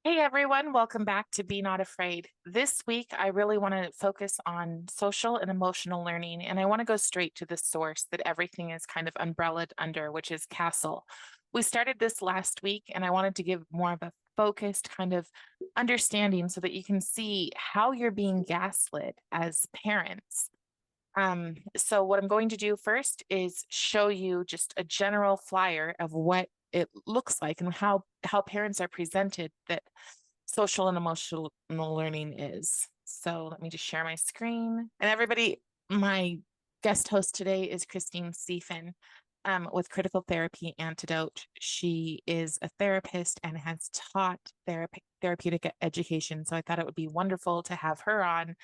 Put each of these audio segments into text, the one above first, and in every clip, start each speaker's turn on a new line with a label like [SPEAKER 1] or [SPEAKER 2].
[SPEAKER 1] Hey everyone, welcome back to Be Not Afraid. This week, I really want to focus on social and emotional learning, and I want to go straight to the source that everything is kind of umbrellaed under, which is Casel. We started this last week, and I wanted to give more of a focused kind of understanding so that you can see how you're being gaslit as parents. So what I'm going to do first is show you just a general flyer of what it looks like and how parents are presented that social and emotional learning is. So let me just share my screen. And everybody, my guest host today is Christine Seifan with Critical Therapy Antidote. She is a therapist and has taught therapeutic education. So I thought it would be wonderful to have her on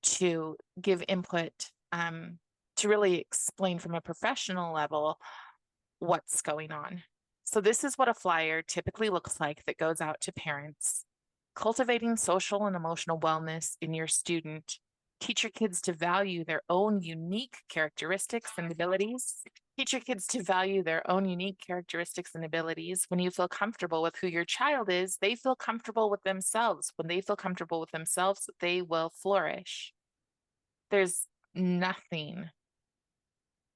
[SPEAKER 1] to give input, to really explain from a professional level what's going on. So this is what a flyer typically looks like that goes out to parents. Cultivating social and emotional wellness in your student. Teach your kids to value their own unique characteristics and abilities. Teach your kids to value their own unique characteristics and abilities. When you feel comfortable with who your child is, they feel comfortable with themselves. When they feel comfortable with themselves, they will flourish. There's nothing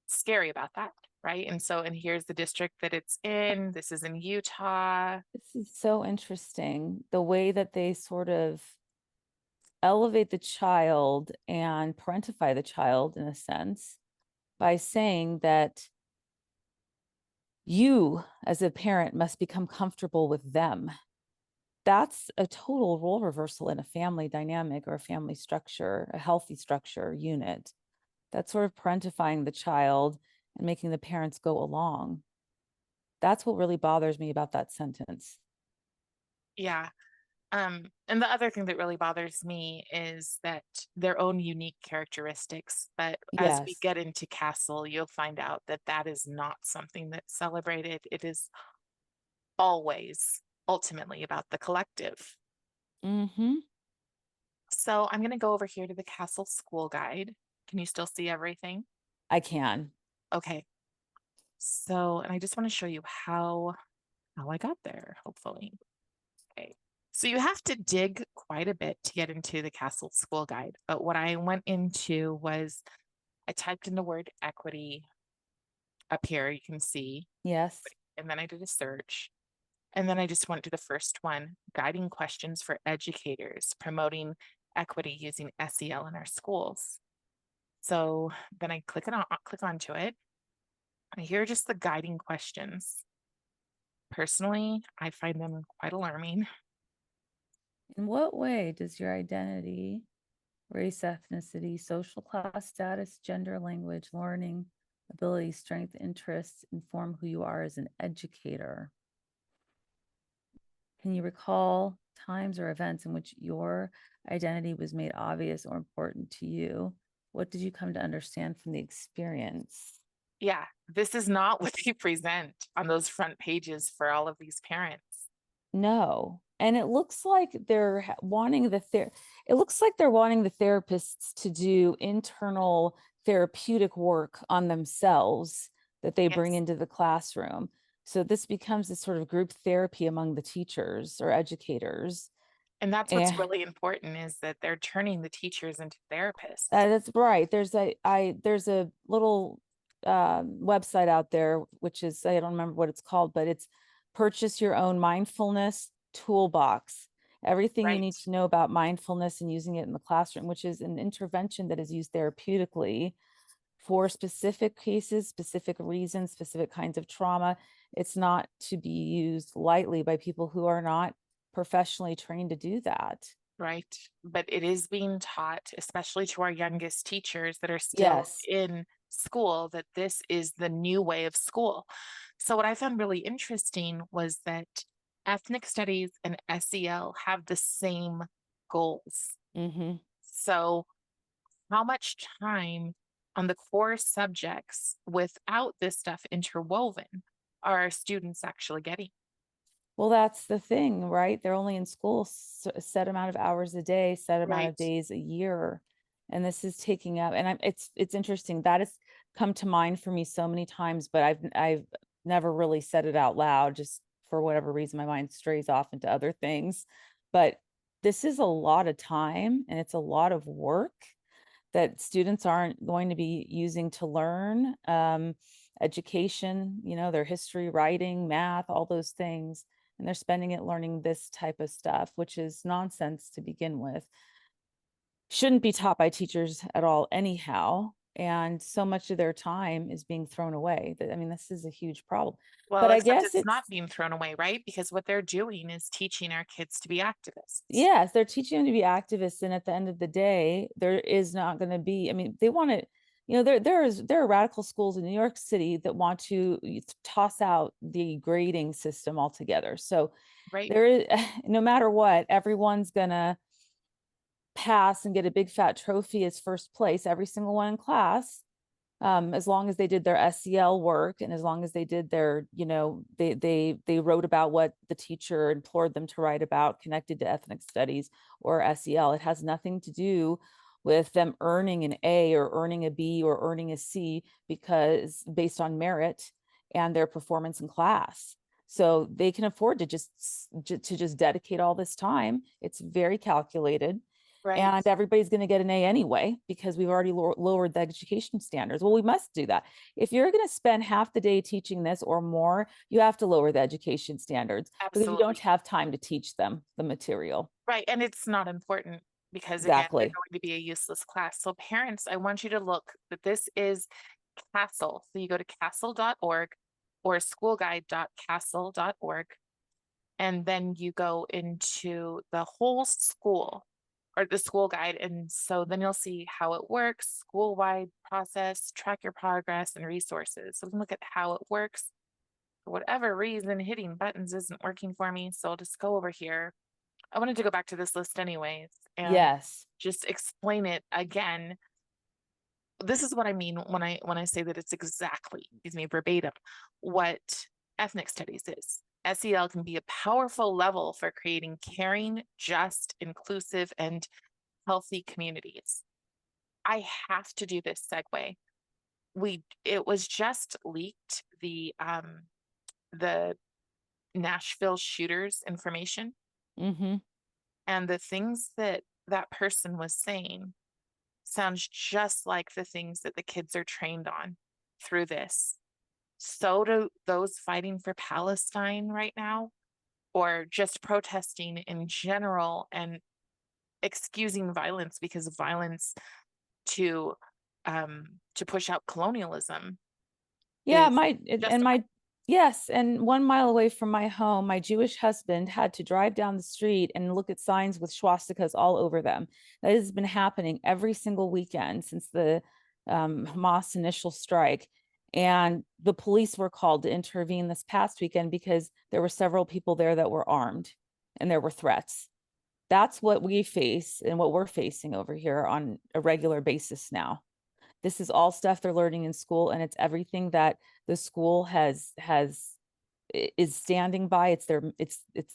[SPEAKER 1] scary about that, right? And here's the district that it's in. This is in Utah.
[SPEAKER 2] This is so interesting, the way that they sort of elevate the child and parentify the child in a sense by saying that you as a parent must become comfortable with them. That's a total role reversal in a family dynamic or a family structure, a healthy structure unit. That's sort of parentifying the child and making the parents go along. That's what really bothers me about that sentence.
[SPEAKER 1] Yeah. And the other thing that really bothers me is that their own unique characteristics. But as we
[SPEAKER 2] Yes.
[SPEAKER 1] get into Castle, you'll find out that that is not something that's celebrated. It is always ultimately about the collective.
[SPEAKER 2] Mm-hmm.
[SPEAKER 1] So I'm going to go over here to the Castle School Guide. Can you still see everything?
[SPEAKER 2] I can.
[SPEAKER 1] Okay. So, and I just want to show you how I got there, hopefully. Okay. So you have to dig quite a bit to get into the Castle School Guide. But what I went into was I typed in the word equity up here, you can see,
[SPEAKER 2] Yes.
[SPEAKER 1] and then I did a search. And then I just went to the first one, guiding questions for educators, promoting equity using SEL in our schools. So then I click onto it. And here are just the guiding questions. Personally, I find them quite alarming.
[SPEAKER 2] In what way does your identity, race, ethnicity, social class status, gender, language, learning, ability, strength, interests inform who you are as an educator? Can you recall times or events in which your identity was made obvious or important to you? What did you come to understand from the experience?
[SPEAKER 1] Yeah, this is not what they present on those front pages for all of these parents.
[SPEAKER 2] No. And it looks like they're wanting it looks like they're wanting the therapists to do internal therapeutic work on themselves that they bring
[SPEAKER 1] Yes.
[SPEAKER 2] into the classroom. So this becomes a sort of group therapy among the teachers or educators.
[SPEAKER 1] And that's what's
[SPEAKER 2] And
[SPEAKER 1] really important is that they're turning the teachers into therapists.
[SPEAKER 2] that's right. There's a little website out there, which is, I don't remember what it's called, but it's Purchase Your Own Mindfulness Toolbox. Everything you
[SPEAKER 1] Right.
[SPEAKER 2] need to know about mindfulness and using it in the classroom, which is an intervention that is used therapeutically for specific cases, specific reasons, specific kinds of trauma. It's not to be used lightly by people who are not professionally trained to do that.
[SPEAKER 1] Right. But it is being taught, especially to our youngest teachers that are still
[SPEAKER 2] Yes.
[SPEAKER 1] in school, that this is the new way of school. So, what I found really interesting was that ethnic studies and SEL have the same goals.
[SPEAKER 2] Mm-hmm.
[SPEAKER 1] So, how much time on the core subjects without this stuff interwoven are our students actually getting?
[SPEAKER 2] Well, that's the thing, right? They're only in school a set amount of hours a day, set amount of
[SPEAKER 1] Right.
[SPEAKER 2] days a year. And this is taking up, and it's interesting. That has come to mind for me so many times, but I've never really said it out loud, just for whatever reason, my mind strays off into other things. But this is a lot of time and it's a lot of work that students aren't going to be using to learn. Education, their history, writing, math, all those things. And they're spending it learning this type of stuff, which is nonsense to begin with. Shouldn't be taught by teachers at all anyhow. And so much of their time is being thrown away. I mean, this is a huge problem.
[SPEAKER 1] Well,
[SPEAKER 2] But I
[SPEAKER 1] except
[SPEAKER 2] guess
[SPEAKER 1] it's
[SPEAKER 2] it's,
[SPEAKER 1] not being thrown away, right? Because what they're doing is teaching our kids to be activists.
[SPEAKER 2] yes, they're teaching them to be activists. And at the end of the day, there is not going to be, I mean, they want to, there are radical schools in New York City that want to toss out the grading system altogether. So
[SPEAKER 1] Right.
[SPEAKER 2] there is, no matter what, everyone's going to pass and get a big fat trophy as first place, every single one in class, as long as they did their SEL work and as long as they did their, they wrote about what the teacher implored them to write about connected to ethnic studies or SEL. It has nothing to do with them earning an A or earning a B or earning a C because based on merit and their performance in class. So they can afford to just dedicate all this time. It's very calculated.
[SPEAKER 1] Right.
[SPEAKER 2] And everybody's going to get an A anyway because we've already lowered the education standards. Well, we must do that. If you're going to spend half the day teaching this or more, you have to lower the education standards because you don't
[SPEAKER 1] Absolutely.
[SPEAKER 2] have time to teach them the material.
[SPEAKER 1] Right. And it's not important because, again, they're
[SPEAKER 2] Exactly.
[SPEAKER 1] going to be a useless class. So, parents, I want you to look that this is Casel. So, you go to casel.org or schoolguide.casel.org, and then you go into the whole school or the school guide. And so then you'll see how it works, school-wide process, track your progress and resources. So we can look at how it works. For whatever reason, hitting buttons isn't working for me. So I'll just go over here. I wanted to go back to this list anyways and
[SPEAKER 2] Yes.
[SPEAKER 1] just explain it again. This is what I mean when I say that it's exactly, excuse me, verbatim, what ethnic studies is. SEL can be a powerful level for creating caring, just, inclusive, and healthy communities. I have to do this segue. It was just leaked the Nashville shooters information,
[SPEAKER 2] Mm-hmm.
[SPEAKER 1] and the things that that person was saying sounds just like the things that the kids are trained on through this. So do those fighting for Palestine right now, or just protesting in general and excusing violence because of violence to push out colonialism
[SPEAKER 2] Yeah,
[SPEAKER 1] is justified.
[SPEAKER 2] yes, and 1 mile away from my home, my Jewish husband had to drive down the street and look at signs with swastikas all over them. That has been happening every single weekend since the Hamas initial strike. And the police were called to intervene this past weekend because there were several people there that were armed and there were threats. That's what we face and what we're facing over here on a regular basis now. This is all stuff they're learning in school, and it's everything that the school is standing by. It's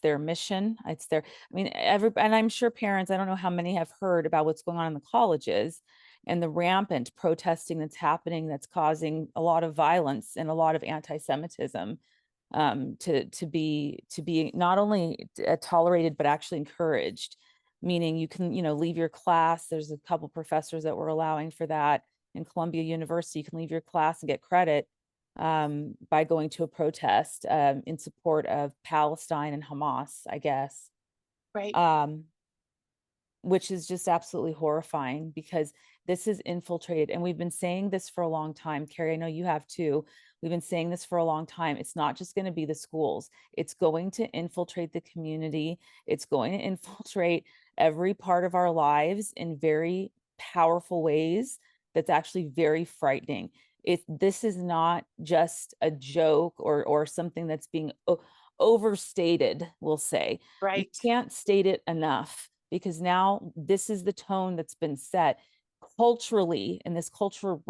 [SPEAKER 2] their mission. It's their, I mean, and I'm sure parents, I don't know how many have heard about what's going on in the colleges and the rampant protesting that's happening that's causing a lot of violence and a lot of anti-Semitism, to be not only tolerated but actually encouraged, meaning you can leave your class. There's a couple professors that were allowing for that in Columbia University. You can leave your class and get credit by going to a protest in support of Palestine and Hamas, I guess.
[SPEAKER 1] Right.
[SPEAKER 2] Which is just absolutely horrifying because this is infiltrated. And we've been saying this for a long time. Carrie, I know you have too. We've been saying this for a long time. It's not just going to be the schools. It's going to infiltrate the community. It's going to infiltrate every part of our lives in very powerful ways. That's actually very frightening. This is not just a joke or something that's being overstated, we'll say. You
[SPEAKER 1] Right.
[SPEAKER 2] can't state it enough because now this is the tone that's been set culturally in this cultural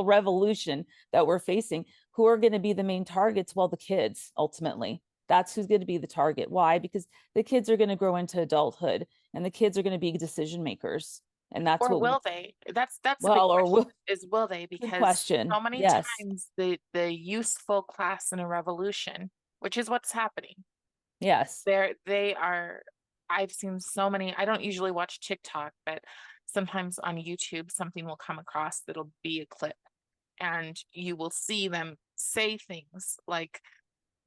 [SPEAKER 2] revolution that we're facing. Who are going to be the main targets? Well, the kids ultimately. That's who's going to be the target. Why? Because the kids are going to grow into adulthood and the kids are going to be decision makers. And that's
[SPEAKER 1] Or
[SPEAKER 2] what,
[SPEAKER 1] will they? That's a big
[SPEAKER 2] well, or
[SPEAKER 1] question, is will they?
[SPEAKER 2] good
[SPEAKER 1] Because
[SPEAKER 2] question.
[SPEAKER 1] so many
[SPEAKER 2] Yes.
[SPEAKER 1] times the useful class in a revolution which is what's happening.
[SPEAKER 2] Yes.
[SPEAKER 1] They are, I've seen so many, I don't usually watch TikTok, but sometimes on YouTube, something will come across that'll be a clip and you will see them say things like,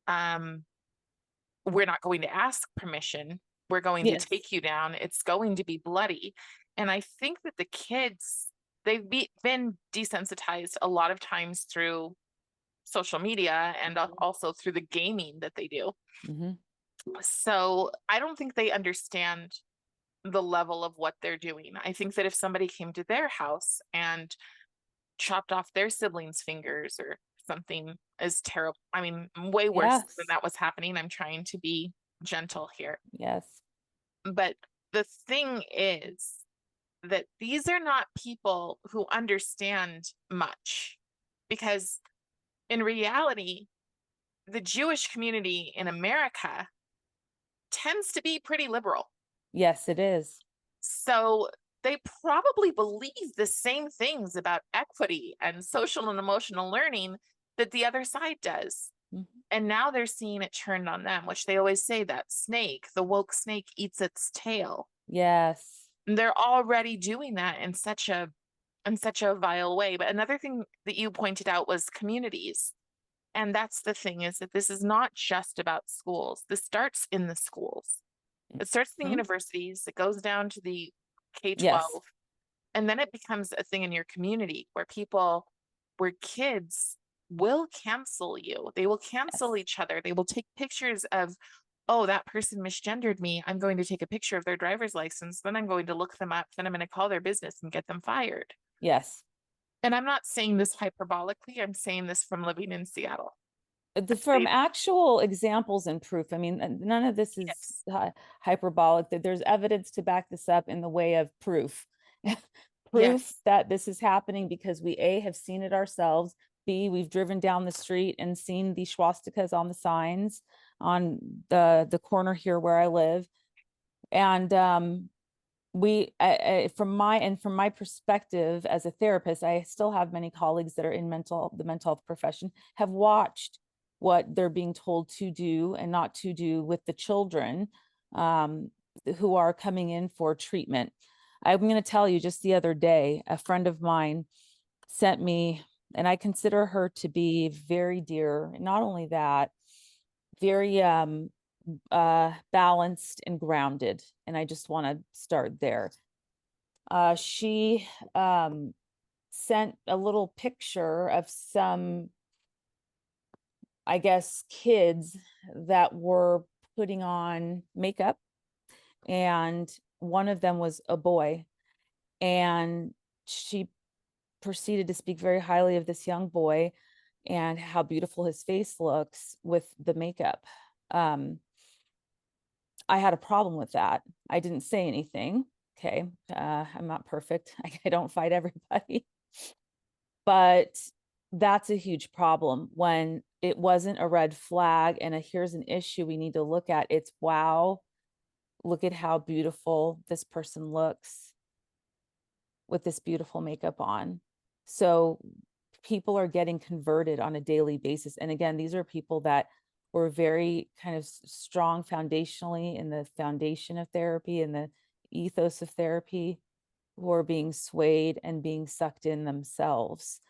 [SPEAKER 1] we're not going to ask permission. We're going to
[SPEAKER 2] Yes.
[SPEAKER 1] take you down. It's going to be bloody. And I think that the kids, been desensitized a lot of times through social media and also through the gaming that they do.
[SPEAKER 2] Mm-hmm.
[SPEAKER 1] So I don't think they understand the level of what they're doing. I think that if somebody came to their house and chopped off their siblings' fingers or something as terrible, I mean, way worse than
[SPEAKER 2] Yes.
[SPEAKER 1] that was happening. I'm trying to be gentle here.
[SPEAKER 2] Yes.
[SPEAKER 1] But the thing is that these are not people who understand much, because in reality, the Jewish community in America tends to be pretty liberal.
[SPEAKER 2] Yes, it is.
[SPEAKER 1] So they probably believe the same things about equity and social and emotional learning that the other side does.
[SPEAKER 2] Mm-hmm.
[SPEAKER 1] And now they're seeing it turned on them, which they always say that snake, the woke snake eats its tail.
[SPEAKER 2] Yes.
[SPEAKER 1] And they're already doing that in such a vile way. But another thing that you pointed out was communities. And that's the thing, is that this is not just about schools. This starts in the schools. It starts in the
[SPEAKER 2] Mm-hmm.
[SPEAKER 1] universities, it goes down to the K-12,
[SPEAKER 2] Yes.
[SPEAKER 1] and then it becomes a thing in your community where kids will cancel you. They will cancel
[SPEAKER 2] Yes.
[SPEAKER 1] each other. They will take pictures of, oh, that person misgendered me. I'm going to take a picture of their driver's license. Then I'm going to look them up. Then I'm going to call their business and get them fired.
[SPEAKER 2] Yes.
[SPEAKER 1] And I'm not saying this hyperbolically. I'm saying this from living in Seattle.
[SPEAKER 2] From actual examples and proof. I mean, none of this is
[SPEAKER 1] Yes.
[SPEAKER 2] hyperbolic. That there's evidence to back this up in the way of proof. Proof
[SPEAKER 1] Yes.
[SPEAKER 2] that this is happening because we have seen it ourselves. B, we've driven down the street and seen the swastikas on the signs on the corner here where I live. And from my perspective as a therapist, I still have many colleagues that are in the mental health profession, have watched what they're being told to do and not to do with the children who are coming in for treatment. I'm going to tell you, just the other day, a friend of mine sent me, and I consider her to be very dear. Not only that, very balanced and grounded. And I just want to start there. She sent a little picture of some, I guess, kids that were putting on makeup, and one of them was a boy. And she proceeded to speak very highly of this young boy and how beautiful his face looks with the makeup. I had a problem with that. I didn't say anything. Okay. I'm not perfect. I don't fight everybody. But that's a huge problem when it wasn't a red flag and here's an issue we need to look at. It's, wow, look at how beautiful this person looks with this beautiful makeup on. So people are getting converted on a daily basis. And again, these are people that were very kind of strong foundationally in the foundation of therapy and the ethos of therapy, who are being swayed and being sucked in themselves.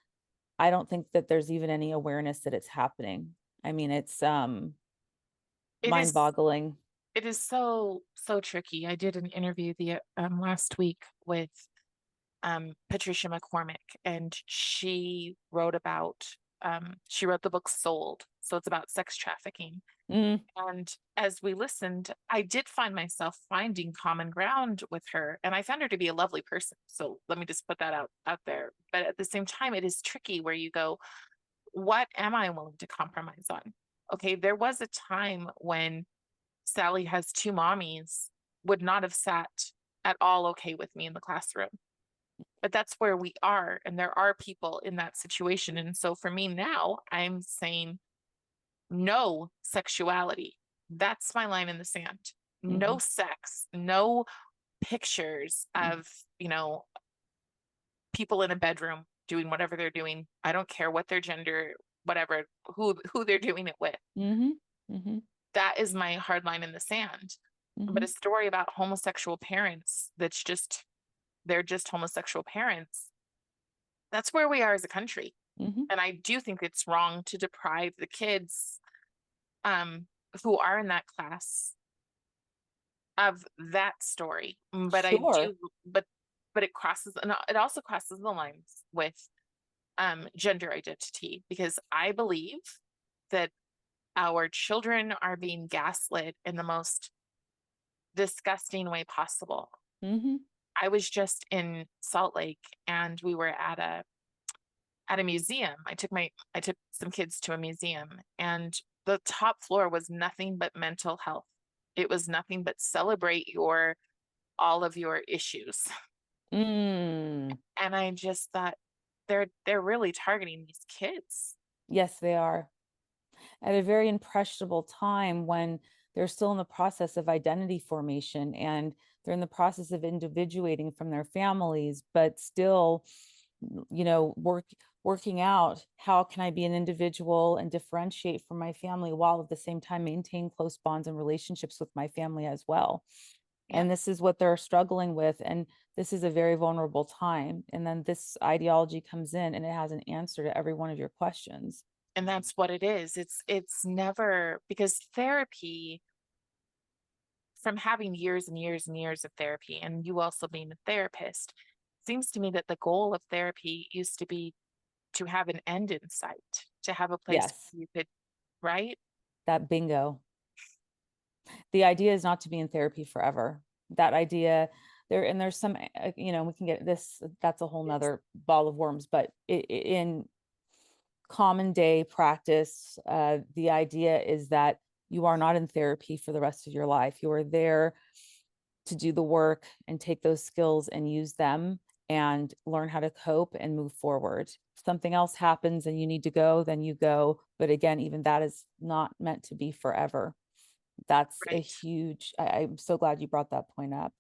[SPEAKER 2] I don't think that there's even any awareness that it's happening. I mean, it's mind-boggling.
[SPEAKER 1] It is so tricky. I did an interview the last week with Patricia McCormick, and she wrote the book Sold. So it's about sex trafficking.
[SPEAKER 2] Mm.
[SPEAKER 1] And as we listened, I did find myself finding common ground with her, and I found her to be a lovely person. So let me just put that out there. But at the same time, it is tricky where you go, what am I willing to compromise on? Okay, there was a time when Sally has two mommies would not have sat at all okay with me in the classroom. But that's where we are. And there are people in that situation. And so for me now, I'm saying no sexuality. That's my line in the sand. No sex, no pictures of, people in a bedroom doing whatever they're doing. I don't care what their gender, whatever, who they're doing it with.
[SPEAKER 2] Mm-hmm. Mhm.
[SPEAKER 1] That is my hard line in the sand. But
[SPEAKER 2] Mhm.
[SPEAKER 1] a story about homosexual parents they're just homosexual parents. That's where we are as a country.
[SPEAKER 2] Mhm.
[SPEAKER 1] And I do think it's wrong to deprive the kids um, who are in that class of that story. But I
[SPEAKER 2] Sure.
[SPEAKER 1] do, but it crosses, and it also crosses the lines with gender identity, because I believe that our children are being gaslit in the most disgusting way possible.
[SPEAKER 2] Mhm.
[SPEAKER 1] I was just in Salt Lake and we were at a museum. I took some kids to a museum, and the top floor was nothing but mental health. It was nothing but celebrate your all of your issues.
[SPEAKER 2] Mm.
[SPEAKER 1] And I just thought they're really targeting these kids.
[SPEAKER 2] Yes, they are. At a very impressionable time when they're still in the process of identity formation and they're in the process of individuating from their families, but still, working out how can I be an individual and differentiate from my family while at the same time maintain close bonds and relationships with my family as well.
[SPEAKER 1] Yeah.
[SPEAKER 2] And this is what they're struggling with. And this is a very vulnerable time. And then this ideology comes in and it has an answer to every one of your questions.
[SPEAKER 1] And that's what it is. It's never, because therapy, from having years and years and years of therapy, and you also being a therapist, seems to me that the goal of therapy used to be to have an end in sight, to have a place
[SPEAKER 2] Yes,
[SPEAKER 1] where you could, right?
[SPEAKER 2] that bingo. The idea is not to be in therapy forever. That idea there, and there's some, we can get this, that's a whole
[SPEAKER 1] Yes.
[SPEAKER 2] nother ball of worms, but in common day practice, the idea is that you are not in therapy for the rest of your life. You are there to do the work and take those skills and use them and learn how to cope and move forward. If something else happens and you need to go, then you go. But again, even that is not meant to be forever. That's a
[SPEAKER 1] Right.
[SPEAKER 2] huge, I'm so glad you brought that point up.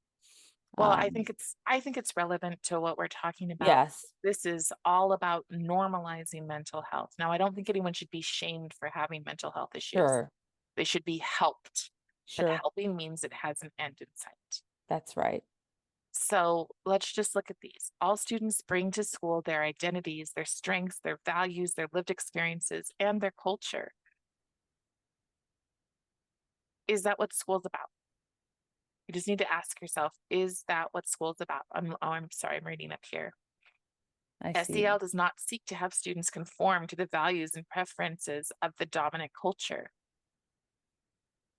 [SPEAKER 1] Well,
[SPEAKER 2] Um,
[SPEAKER 1] I think it's relevant to what we're talking about.
[SPEAKER 2] yes,
[SPEAKER 1] This is all about normalizing mental health. Now, I don't think anyone should be shamed for having mental health issues.
[SPEAKER 2] sure,
[SPEAKER 1] They should be helped, but
[SPEAKER 2] sure.
[SPEAKER 1] helping means it has an end in sight.
[SPEAKER 2] That's right.
[SPEAKER 1] So let's just look at these. All students bring to school their identities, their strengths, their values, their lived experiences, and their culture. Is that what school's about? You just need to ask yourself, is that what school's about? I'm sorry, I'm reading up here.
[SPEAKER 2] I
[SPEAKER 1] SEL
[SPEAKER 2] see.
[SPEAKER 1] does not seek to have students conform to the values and preferences of the dominant culture.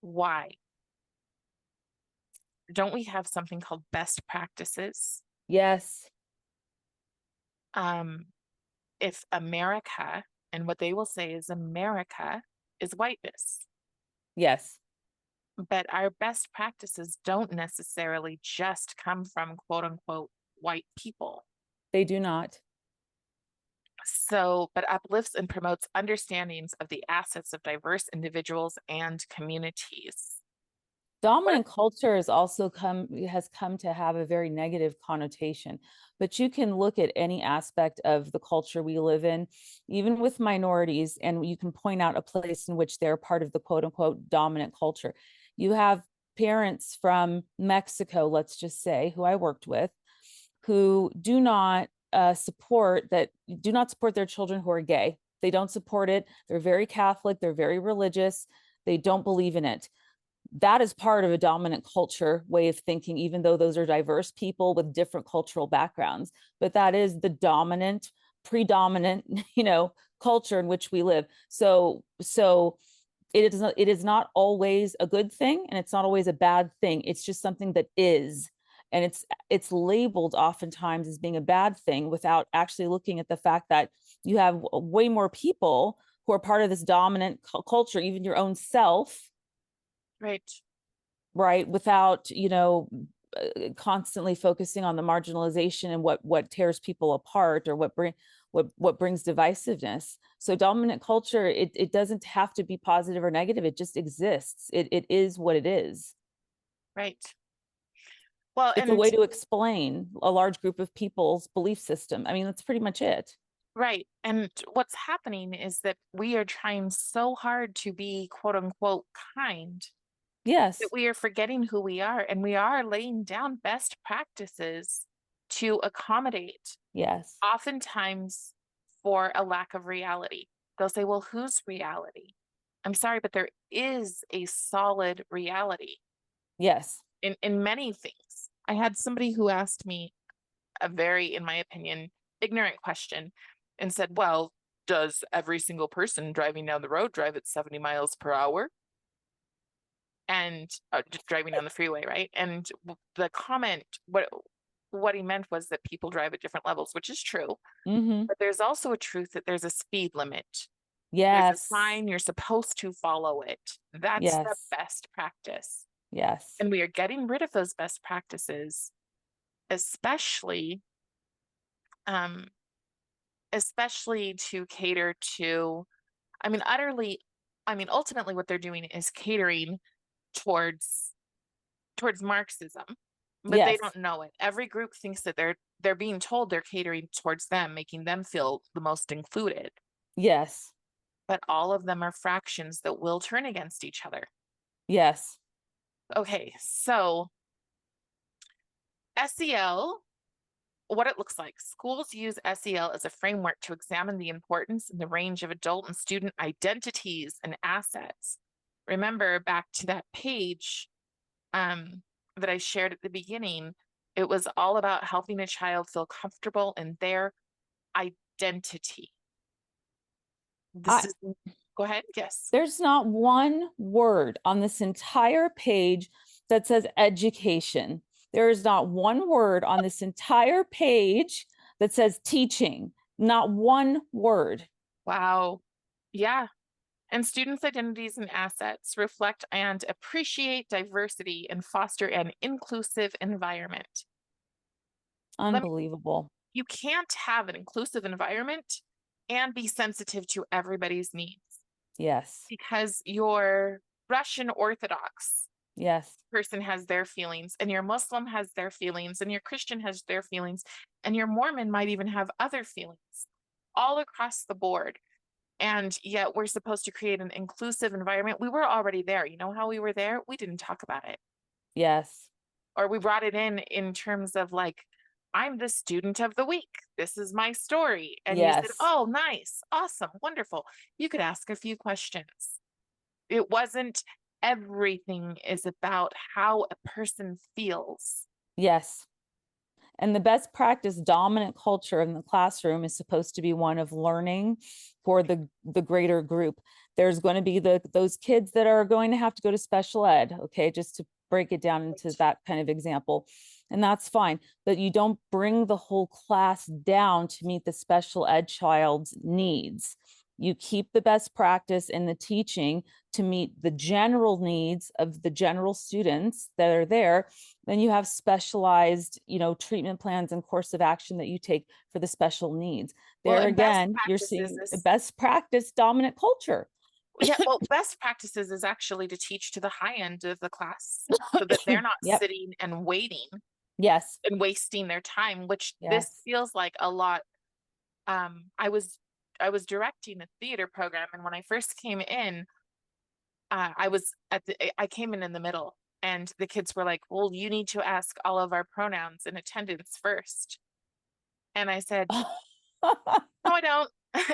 [SPEAKER 1] Why? Don't we have something called best practices?
[SPEAKER 2] Yes,
[SPEAKER 1] Um, if America, and what they will say is America is whiteness,
[SPEAKER 2] yes,
[SPEAKER 1] but our best practices don't necessarily just come from quote unquote white people.
[SPEAKER 2] they do not.
[SPEAKER 1] So, but uplifts and promotes understandings of the assets of diverse individuals and communities. What
[SPEAKER 2] Dominant culture has come to have a very negative connotation, but you can look at any aspect of the culture we live in, even with minorities, and you can point out a place in which they're part of the quote unquote dominant culture. You have parents from Mexico, let's just say, who I worked with, who do not support their children who are gay. They don't support it. They're very Catholic, they're very religious, they don't believe in it. That is part of a dominant culture way of thinking, even though those are diverse people with different cultural backgrounds. But that is the dominant, predominant, culture in which we live. So it is not always a good thing, and it's not always a bad thing. It's just something that is. And it's labeled oftentimes as being a bad thing without actually looking at the fact that you have way more people who are part of this dominant culture, even your own self,
[SPEAKER 1] right,
[SPEAKER 2] right, without constantly focusing on the marginalization and what tears people apart or what brings divisiveness. So dominant culture, it doesn't have to be positive or negative, it just exists. It is what it is.
[SPEAKER 1] right. Well,
[SPEAKER 2] It's a
[SPEAKER 1] and
[SPEAKER 2] way to explain a large group of people's belief system. I mean, that's pretty much it.
[SPEAKER 1] Right. And what's happening is that we are trying so hard to be quote unquote kind that
[SPEAKER 2] Yes.
[SPEAKER 1] we are forgetting who we are, and we are laying down best practices to accommodate,
[SPEAKER 2] Yes.
[SPEAKER 1] oftentimes for a lack of reality. They'll say, well, whose reality? I'm sorry, but there is a solid reality
[SPEAKER 2] Yes.
[SPEAKER 1] in many things. I had somebody who asked me a very, in my opinion, ignorant question and said, well, does every single person driving down the road drive at 70 miles per hour? And just driving down the freeway, right? And the comment, what he meant was that people drive at different levels, which is true.
[SPEAKER 2] Mm-hmm.
[SPEAKER 1] But there's also a truth that there's a speed limit. There's a
[SPEAKER 2] Yes.
[SPEAKER 1] sign, you're supposed to follow it. That's the
[SPEAKER 2] Yes.
[SPEAKER 1] best practice.
[SPEAKER 2] Yes.
[SPEAKER 1] And we are getting rid of those best practices, especially um, especially to cater to, I mean, ultimately what they're doing is catering towards Marxism, but they
[SPEAKER 2] Yes.
[SPEAKER 1] don't know it. Every group thinks that they're being told they're catering towards them, making them feel the most included.
[SPEAKER 2] Yes.
[SPEAKER 1] But all of them are fractions that will turn against each other.
[SPEAKER 2] Yes.
[SPEAKER 1] Okay, so SEL, what it looks like. Schools use SEL as a framework to examine the importance and the range of adult and student identities and assets. Remember back to that page that I shared at the beginning, it was all about helping a child feel comfortable in their identity. This
[SPEAKER 2] I
[SPEAKER 1] is, go ahead. Yes.
[SPEAKER 2] There's not one word on this entire page that says education. There is not one word on this entire page that says teaching. Not one word.
[SPEAKER 1] Wow. Yeah. And students' identities and assets reflect and appreciate diversity and foster an inclusive environment. Let me,
[SPEAKER 2] Unbelievable.
[SPEAKER 1] you can't have an inclusive environment and be sensitive to everybody's needs,
[SPEAKER 2] Yes.
[SPEAKER 1] because your Russian Orthodox
[SPEAKER 2] Yes.
[SPEAKER 1] person has their feelings, and your Muslim has their feelings, and your Christian has their feelings, and your Mormon might even have other feelings all across the board. And yet we're supposed to create an inclusive environment. We were already there. You know how we were there? We didn't talk about it.
[SPEAKER 2] Yes.
[SPEAKER 1] Or we brought it in terms of like, I'm the student of the week. This is my story. And you said,
[SPEAKER 2] Yes.
[SPEAKER 1] oh, nice, awesome, wonderful. You could ask a few questions. It wasn't everything is about how a person feels.
[SPEAKER 2] Yes. And the best practice dominant culture in the classroom is supposed to be one of learning for the greater group. There's going to be those kids that are going to have to go to special ed, okay, just to break it down into that kind of example. And that's fine, but you don't bring the whole class down to meet the special ed child's needs. You keep the best practice in the teaching to meet the general needs of the general students that are there. Then you have specialized, treatment plans and course of action that you take for the special needs.
[SPEAKER 1] Well,
[SPEAKER 2] There
[SPEAKER 1] and best
[SPEAKER 2] again, you're
[SPEAKER 1] practices
[SPEAKER 2] seeing the
[SPEAKER 1] is,
[SPEAKER 2] best practice dominant culture.
[SPEAKER 1] yeah, well, best practices is actually to teach to the high end of the class so that they're not
[SPEAKER 2] Yep.
[SPEAKER 1] sitting and waiting
[SPEAKER 2] Yes.
[SPEAKER 1] and wasting their time, which this
[SPEAKER 2] Yes.
[SPEAKER 1] feels like a lot. I was directing a theater program, and when I first came in, I came in the middle, and the kids were like, "Well, you need to ask all of our pronouns in attendance first." And I said, "No, I don't."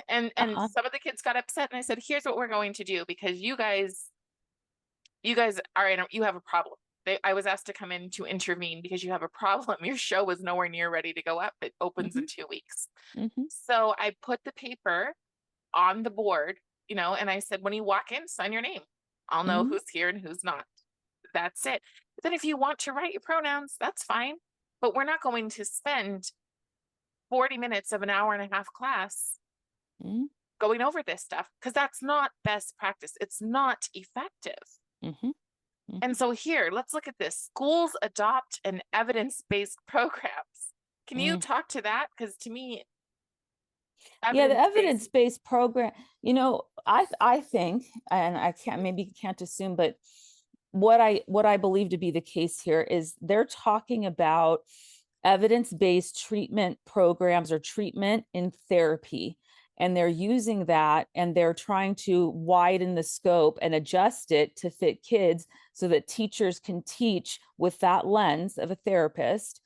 [SPEAKER 1] And
[SPEAKER 2] Uh-huh.
[SPEAKER 1] some of the kids got upset, and I said, "Here's what we're going to do, because you guys are you have a problem." I was asked to come in to intervene because you have a problem. Your show was nowhere near ready to go up. It opens in
[SPEAKER 2] Mhm.
[SPEAKER 1] 2 weeks.
[SPEAKER 2] Mhm.
[SPEAKER 1] So I put the paper on the board, and I said, when you walk in, sign your name. I'll know
[SPEAKER 2] Mhm.
[SPEAKER 1] who's here and who's not. That's it. But then if you want to write your pronouns, that's fine. But we're not going to spend 40 minutes of an hour and a half class
[SPEAKER 2] Mhm.
[SPEAKER 1] going over this stuff, because that's not best practice. It's not effective.
[SPEAKER 2] Mhm.
[SPEAKER 1] And
[SPEAKER 2] Mhm.
[SPEAKER 1] so here, let's look at this. Schools adopt an evidence-based programs. Can you
[SPEAKER 2] Mm.
[SPEAKER 1] talk to that? Because to me,
[SPEAKER 2] Yeah, the
[SPEAKER 1] evidence-based,
[SPEAKER 2] evidence-based program, I think, and I can't assume, but what I believe to be the case here is they're talking about evidence-based treatment programs or treatment in therapy. And they're using that and they're trying to widen the scope and adjust it to fit kids so that teachers can teach with that lens of a therapist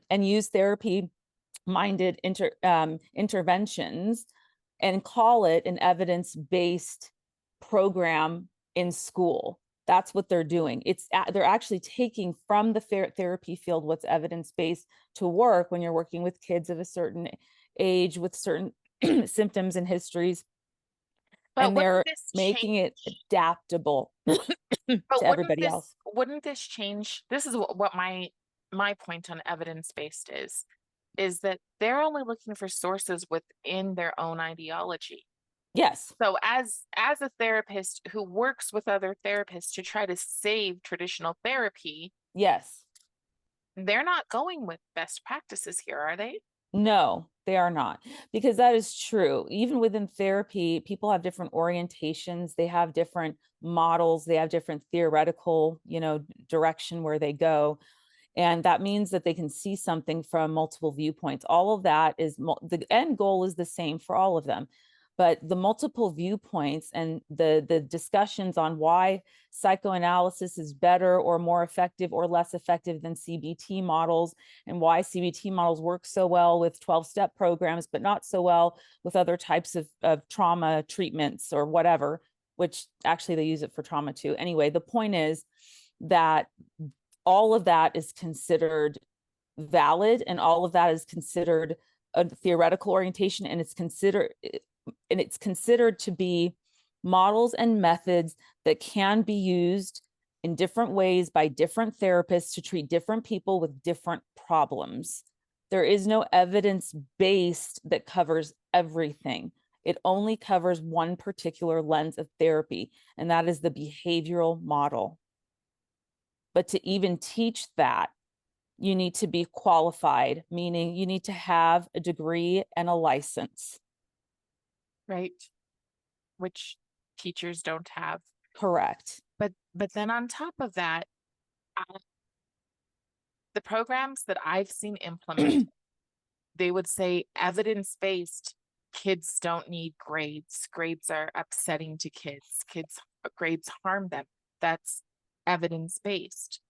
[SPEAKER 2] and use therapy minded interventions and call it an evidence-based program in school. That's what they're doing. They're actually taking from the therapy field what's evidence-based to work when you're working with kids of a certain age with certain symptoms and histories,
[SPEAKER 1] But
[SPEAKER 2] and
[SPEAKER 1] wouldn't
[SPEAKER 2] they're
[SPEAKER 1] this
[SPEAKER 2] making it
[SPEAKER 1] change?
[SPEAKER 2] adaptable to
[SPEAKER 1] But
[SPEAKER 2] everybody else.
[SPEAKER 1] wouldn't this change? This is what my point on evidence-based is that they're only looking for sources within their own ideology.
[SPEAKER 2] Yes.
[SPEAKER 1] So as a therapist who works with other therapists to try to save traditional therapy,
[SPEAKER 2] Yes.
[SPEAKER 1] they're not going with best practices here, are they?
[SPEAKER 2] No, they are not, because that is true. Even within therapy, people have different orientations, they have different models, they have different theoretical, direction where they go. And that means that they can see something from multiple viewpoints. All of that is the end goal is the same for all of them. But the multiple viewpoints and the discussions on why psychoanalysis is better or more effective or less effective than CBT models, and why CBT models work so well with 12-step programs, but not so well with other types of trauma treatments or whatever, which actually they use it for trauma too. Anyway, the point is that all of that is considered valid and all of that is considered a theoretical orientation, and it's considered to be models and methods that can be used in different ways by different therapists to treat different people with different problems. There is no evidence-based that covers everything. It only covers one particular lens of therapy, and that is the behavioral model. But to even teach that, you need to be qualified, meaning you need to have a degree and a license.
[SPEAKER 1] Right. Which teachers don't have.
[SPEAKER 2] Correct.
[SPEAKER 1] But then on top of that, the programs that I've seen implemented, they would say evidence-based. Kids don't need grades. Grades are upsetting to kids. Grades harm them. That's evidence-based.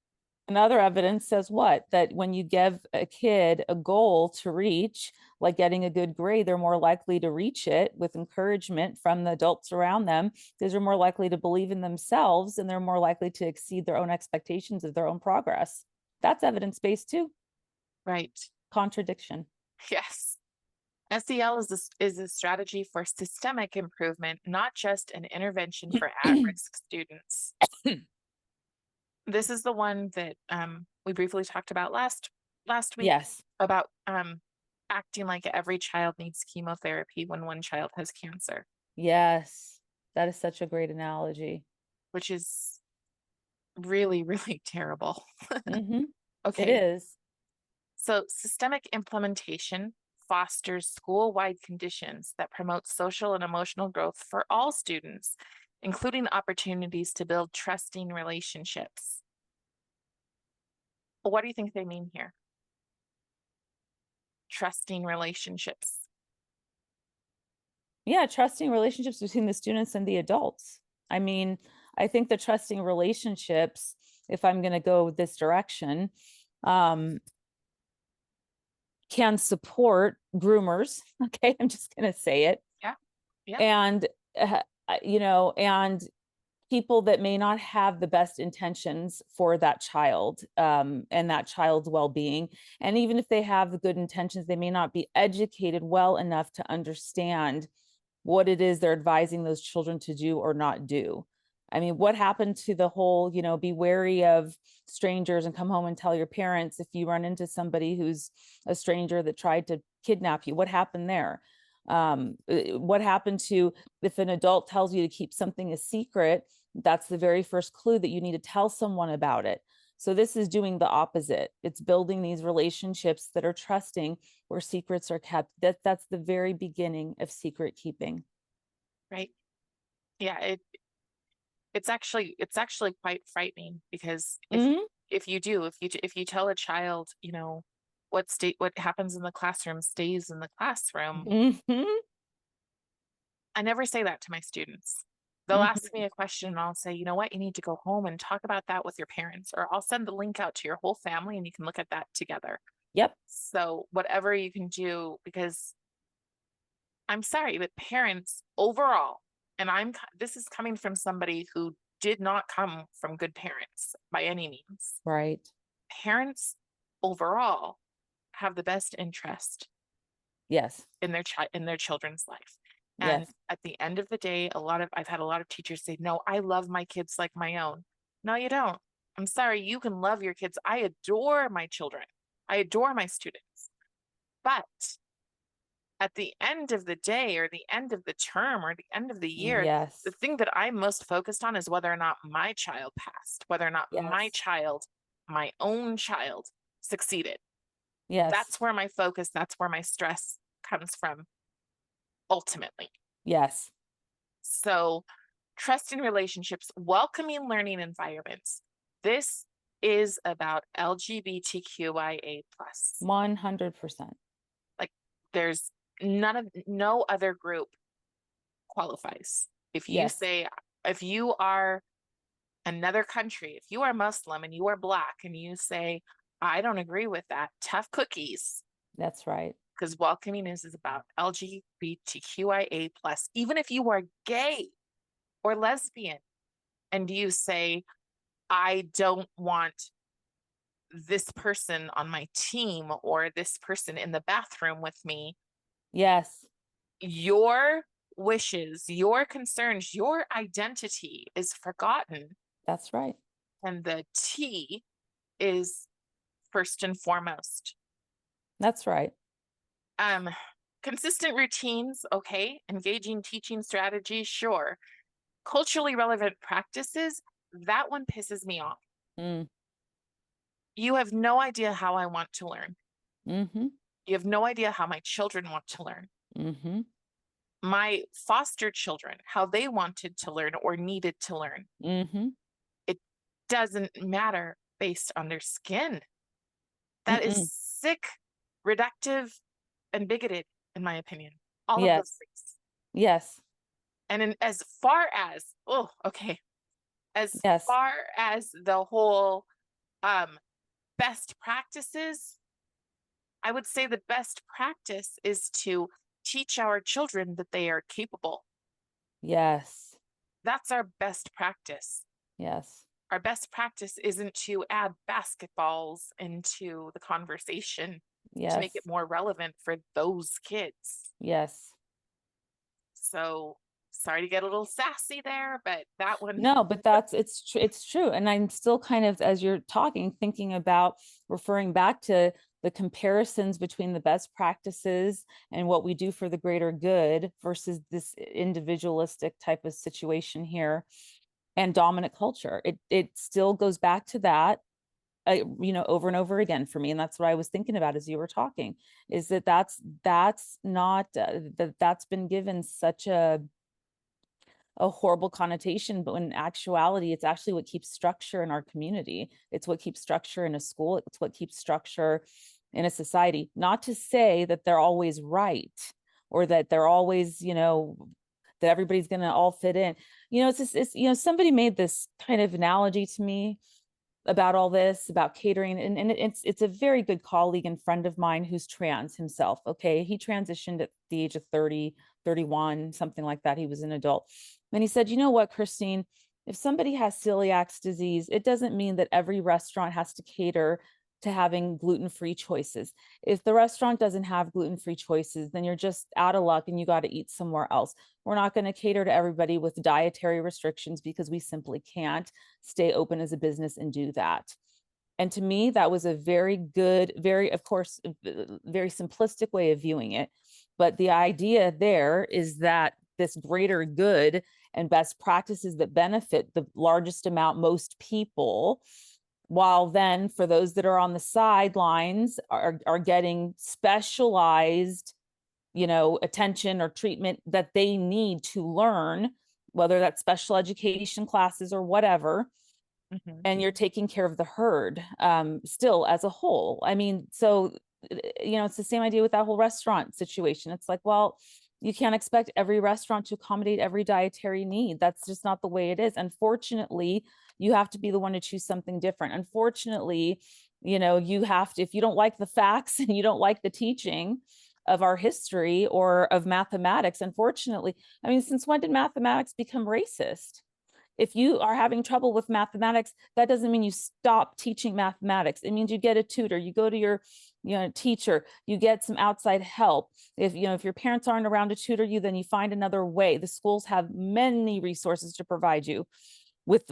[SPEAKER 2] Another evidence says what? That when you give a kid a goal to reach, like getting a good grade, they're more likely to reach it with encouragement from the adults around them, because they're more likely to believe in themselves and they're more likely to exceed their own expectations of their own progress. That's evidence-based too.
[SPEAKER 1] Right.
[SPEAKER 2] Contradiction.
[SPEAKER 1] Yes. SEL is a strategy for systemic improvement, not just an intervention for at-risk students. This is the one that we briefly talked about last week.
[SPEAKER 2] Yes.
[SPEAKER 1] About acting like every child needs chemotherapy when one child has cancer.
[SPEAKER 2] Yes. That is such a great analogy.
[SPEAKER 1] Which is really, really terrible.
[SPEAKER 2] Mm-hmm.
[SPEAKER 1] Okay.
[SPEAKER 2] It is.
[SPEAKER 1] So systemic implementation fosters school-wide conditions that promote social and emotional growth for all students, including opportunities to build trusting relationships. What do you think they mean here? Trusting relationships.
[SPEAKER 2] Yeah, trusting relationships between the students and the adults. I mean, I think the trusting relationships, if I'm going to go this direction, can support groomers. Okay, I'm just going to say it.
[SPEAKER 1] Yeah. Yeah.
[SPEAKER 2] And, and people that may not have the best intentions for that child and that child's well-being. And even if they have the good intentions, they may not be educated well enough to understand what it is they're advising those children to do or not do. I mean, what happened to the whole, be wary of strangers and come home and tell your parents if you run into somebody who's a stranger that tried to kidnap you? What happened there? What happened to if an adult tells you to keep something a secret? That's the very first clue that you need to tell someone about it. So this is doing the opposite. It's building these relationships that are trusting where secrets are kept. That's the very beginning of secret keeping.
[SPEAKER 1] Right. Yeah, it's actually quite frightening because if you tell a child, what happens in the classroom stays in the classroom.
[SPEAKER 2] Mm-hmm.
[SPEAKER 1] I never say that to my students. They'll ask me a question and I'll say, you know what, you need to go home and talk about that with your parents, or I'll send the link out to your whole family and you can look at that together.
[SPEAKER 2] Yep.
[SPEAKER 1] So whatever you can do, because I'm sorry, but parents overall, and this is coming from somebody who did not come from good parents by any means.
[SPEAKER 2] Right.
[SPEAKER 1] Parents overall have the best interest
[SPEAKER 2] Yes.
[SPEAKER 1] in their children's life. And
[SPEAKER 2] Yes.
[SPEAKER 1] at the end of the day, I've had a lot of teachers say, no, I love my kids like my own. No, you don't. I'm sorry, you can love your kids. I adore my children. I adore my students. But at the end of the day, or the end of the term, or the end of the year,
[SPEAKER 2] Yes.
[SPEAKER 1] the thing that I'm most focused on is whether or not my child passed, whether or not my own child succeeded.
[SPEAKER 2] Yes.
[SPEAKER 1] That's where my focus, that's where my stress comes from ultimately.
[SPEAKER 2] Yes.
[SPEAKER 1] So trust in relationships, welcoming learning environments. This is about LGBTQIA+.
[SPEAKER 2] 100%.
[SPEAKER 1] Like, there's no other group qualifies. If
[SPEAKER 2] Yes.
[SPEAKER 1] if you are another country, if you are Muslim and you are Black and you say, I don't agree with that, tough cookies.
[SPEAKER 2] That's right.
[SPEAKER 1] Because welcoming is about LGBTQIA+. Even if you are gay or lesbian and you say, I don't want this person on my team or this person in the bathroom with me,
[SPEAKER 2] Yes.
[SPEAKER 1] your wishes, your concerns, your identity is forgotten.
[SPEAKER 2] That's right.
[SPEAKER 1] And the T is first and foremost.
[SPEAKER 2] That's right.
[SPEAKER 1] Consistent routines, okay. Engaging teaching strategies, sure. Culturally relevant practices, that one pisses me off.
[SPEAKER 2] Mm.
[SPEAKER 1] You have no idea how I want to learn.
[SPEAKER 2] Mm-hmm.
[SPEAKER 1] You have no idea how my children want to learn.
[SPEAKER 2] Mm-hmm.
[SPEAKER 1] My foster children, how they wanted to learn or needed to learn.
[SPEAKER 2] Mm-hmm.
[SPEAKER 1] It doesn't matter based on their skin. That is sick, reductive, and bigoted, in my opinion. All of those
[SPEAKER 2] Yes.
[SPEAKER 1] things.
[SPEAKER 2] Yes.
[SPEAKER 1] And as far as, as
[SPEAKER 2] Yes.
[SPEAKER 1] far as the whole best practices, I would say the best practice is to teach our children that they are capable.
[SPEAKER 2] Yes.
[SPEAKER 1] That's our best practice.
[SPEAKER 2] Yes.
[SPEAKER 1] Our best practice isn't to add basketballs into the conversation to make it
[SPEAKER 2] Yes.
[SPEAKER 1] more relevant for those kids.
[SPEAKER 2] Yes.
[SPEAKER 1] So sorry to get a little sassy there, but that one.
[SPEAKER 2] No, but it's true. And I'm still kind of, as you're talking, thinking about referring back to the comparisons between the best practices and what we do for the greater good versus this individualistic type of situation here and dominant culture. It still goes back to that, over and over again for me. And that's what I was thinking about as you were talking, is that's not, that's been given such a horrible connotation, but in actuality, it's actually what keeps structure in our community. It's what keeps structure in a school. It's what keeps structure in a society. Not to say that they're always right, or that they're always, that everybody's going to all fit in. It's just, somebody made this kind of analogy to me about all this, about catering. And it's a very good colleague and friend of mine who's trans himself. Okay. He transitioned at the age of 30, 31, something like that. He was an adult. And he said, you know what, Christine, if somebody has celiac disease, it doesn't mean that every restaurant has to cater to having gluten-free choices. If the restaurant doesn't have gluten-free choices, then you're just out of luck and you got to eat somewhere else. We're not going to cater to everybody with dietary restrictions because we simply can't stay open as a business and do that. And to me, that was a very good, very, of course, very simplistic way of viewing it. But the idea there is that this greater good and best practices that benefit the largest amount, most people, while then for those that are on the sidelines are getting specialized, attention or treatment that they need to learn, whether that's special education classes or whatever. And you're taking care of the herd still as a whole. I mean, so it's the same idea with that whole restaurant situation. It's like, well, you can't expect every restaurant to accommodate every dietary need. That's just not the way it is. Unfortunately, you have to be the one to choose something different. Unfortunately, you have to, if you don't like the facts and you don't like the teaching of our history or of mathematics, unfortunately, I mean, since when did mathematics become racist? If you are having trouble with mathematics, that doesn't mean you stop teaching mathematics. It means you get a tutor, you go to your teacher, you get some outside help. If your parents aren't around to tutor you, then you find another way. The schools have many resources to provide you with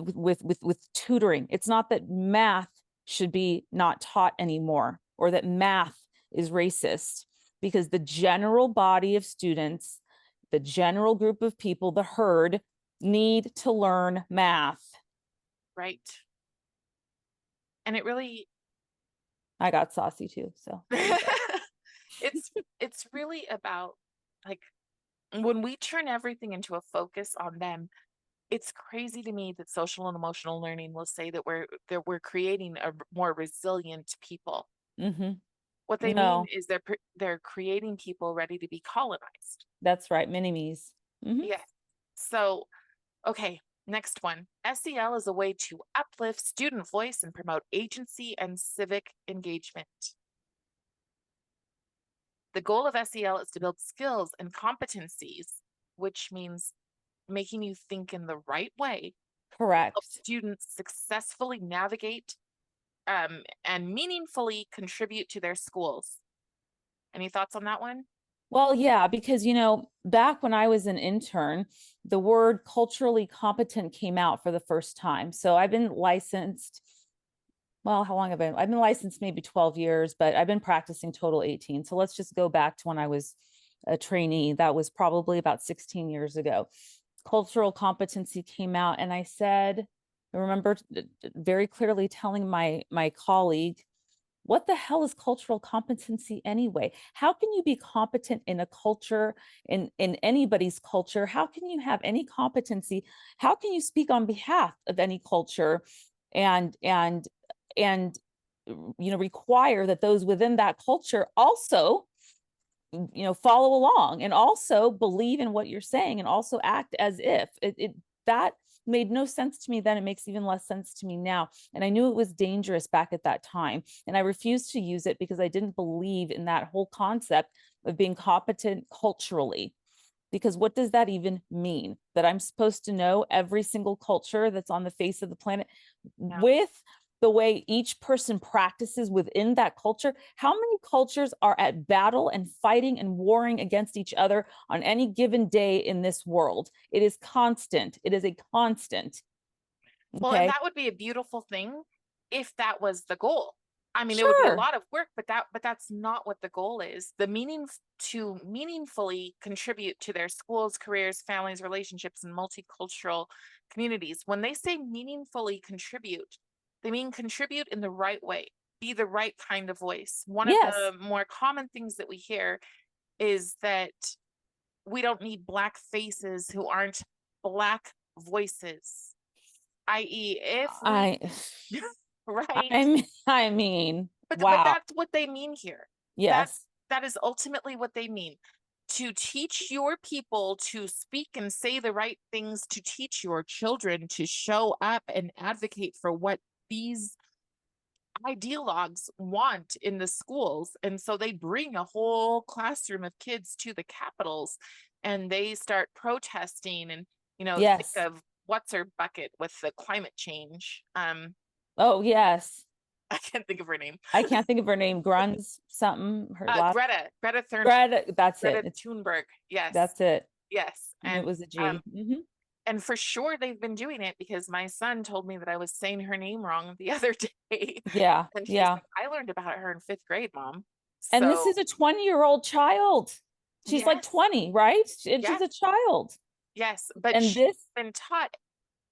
[SPEAKER 2] tutoring. It's not that math should be not taught anymore or that math is racist, because the general body of students, the general group of people, the herd, need to learn math.
[SPEAKER 1] Right. And it really,
[SPEAKER 2] I got saucy too. So
[SPEAKER 1] it's really about, like, when we turn everything into a focus on them, it's crazy to me that social and emotional learning will say that we're creating a more resilient people.
[SPEAKER 2] mm-hmm.
[SPEAKER 1] What they mean is they're creating people ready to be colonized.
[SPEAKER 2] That's right. Mini-me's. Mm-hmm.
[SPEAKER 1] Yes. So, okay, next one. SEL is a way to uplift student voice and promote agency and civic engagement. The goal of SEL is to build skills and competencies, which means making you think in the right way.
[SPEAKER 2] Correct.
[SPEAKER 1] Help students successfully navigate and meaningfully contribute to their schools. Any thoughts on that one?
[SPEAKER 2] Well, yeah, because, back when I was an intern, the word culturally competent came out for the first time. So I've been licensed. Well, how long have I been? I've been licensed maybe 12 years, but I've been practicing total 18. So let's just go back to when I was a trainee. That was probably about 16 years ago. Cultural competency came out, and I remember very clearly telling my colleague, what the hell is cultural competency anyway? How can you be competent in a culture, in anybody's culture? How can you have any competency? How can you speak on behalf of any culture and require that those within that culture also follow along and also believe in what you're saying and also act as if that made no sense to me then. It makes even less sense to me now. And I knew it was dangerous back at that time. And I refused to use it because I didn't believe in that whole concept of being competent culturally. Because what does that even mean? That I'm supposed to know every single culture that's on the face of the planet with the way each person practices within that culture? How many cultures are at battle and fighting and warring against each other on any given day in this world? It is constant. It is a constant.
[SPEAKER 1] Okay? Well, and that would be a beautiful thing if that was the goal. I mean, It would be a lot of work, but that's not what the goal is. The meaning to meaningfully contribute to their schools, careers, families, relationships, and multicultural communities. When they say meaningfully contribute, they mean contribute in the right way, be the right kind of voice. One of the more common things that we hear is that we don't need Black faces who aren't Black voices, i.e. if we right.
[SPEAKER 2] I mean,
[SPEAKER 1] but
[SPEAKER 2] wow.
[SPEAKER 1] That's what they mean here.
[SPEAKER 2] Yes.
[SPEAKER 1] That is ultimately what they mean. To teach your people to speak and say the right things, to teach your children to show up and advocate for what these ideologues want in the schools. And so they bring a whole classroom of kids to the capitals and they start protesting and, think of what's her bucket with the climate change.
[SPEAKER 2] Oh, yes.
[SPEAKER 1] I can't think of her name.
[SPEAKER 2] I can't think of her name. Gruns something.
[SPEAKER 1] Greta Thunberg.
[SPEAKER 2] Greta, that's
[SPEAKER 1] Greta
[SPEAKER 2] it.
[SPEAKER 1] Thunberg. Yes.
[SPEAKER 2] That's it.
[SPEAKER 1] Yes.
[SPEAKER 2] And it was a G.
[SPEAKER 1] And for sure they've been doing it because my son told me that I was saying her name wrong the other day.
[SPEAKER 2] Yeah.
[SPEAKER 1] And she's like, I learned about her in 5th grade, Mom.
[SPEAKER 2] And this is a 20-year-old child. She's like 20, right? And she's a child.
[SPEAKER 1] Yes. But she's been taught.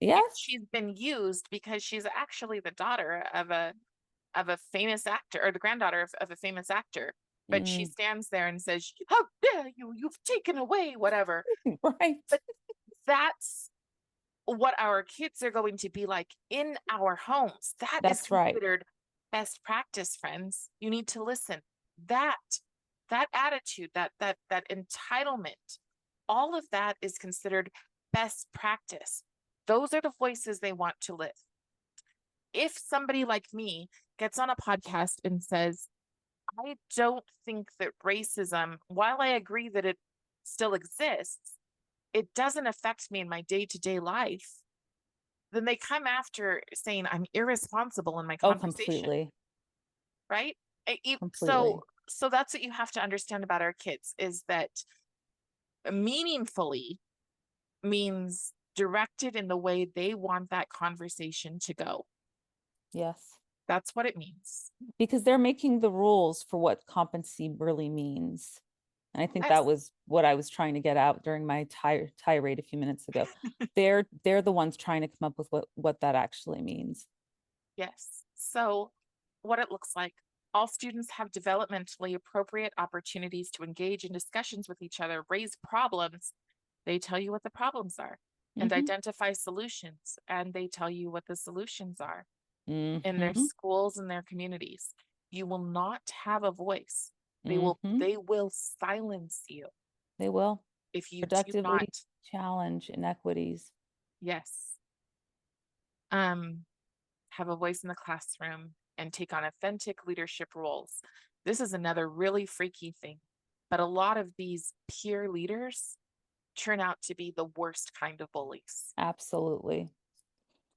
[SPEAKER 1] Yes. She's been used because she's actually the daughter of a famous actor, or the granddaughter of a famous actor. But she stands there and says, how dare you? You've taken away whatever.
[SPEAKER 2] Right.
[SPEAKER 1] But that's what our kids are going to be like in our homes. That's considered best practice, friends. You need to listen. that attitude, that entitlement, all of that is considered best practice. Those are the voices they want to live. If somebody like me gets on a podcast and says, I don't think that racism, while I agree that it still exists, it doesn't affect me in my day-to-day life, then they come after saying I'm irresponsible in my
[SPEAKER 2] Oh,
[SPEAKER 1] conversation,
[SPEAKER 2] completely.
[SPEAKER 1] right?
[SPEAKER 2] Completely.
[SPEAKER 1] So that's what you have to understand about our kids, is that meaningfully means directed in the way they want that conversation to go.
[SPEAKER 2] Yes.
[SPEAKER 1] That's what it means.
[SPEAKER 2] Because they're making the rules for what competency really means. And I think
[SPEAKER 1] Yes.
[SPEAKER 2] that was what I was trying to get out during my tirade a few minutes ago. They're the ones trying to come up with what that actually means.
[SPEAKER 1] Yes. So what it looks like, all students have developmentally appropriate opportunities to engage in discussions with each other, raise problems. They tell you what the problems are, and
[SPEAKER 2] Mm-hmm.
[SPEAKER 1] identify solutions, and they tell you what the solutions are in their
[SPEAKER 2] Mm-hmm.
[SPEAKER 1] schools and their communities. You will not have a voice.
[SPEAKER 2] Mm-hmm.
[SPEAKER 1] They will silence you
[SPEAKER 2] They will
[SPEAKER 1] if you do not.
[SPEAKER 2] productively challenge inequities.
[SPEAKER 1] Yes. Have a voice in the classroom and take on authentic leadership roles. This is another really freaky thing, but a lot of these peer leaders turn out to be the worst kind of bullies.
[SPEAKER 2] Absolutely.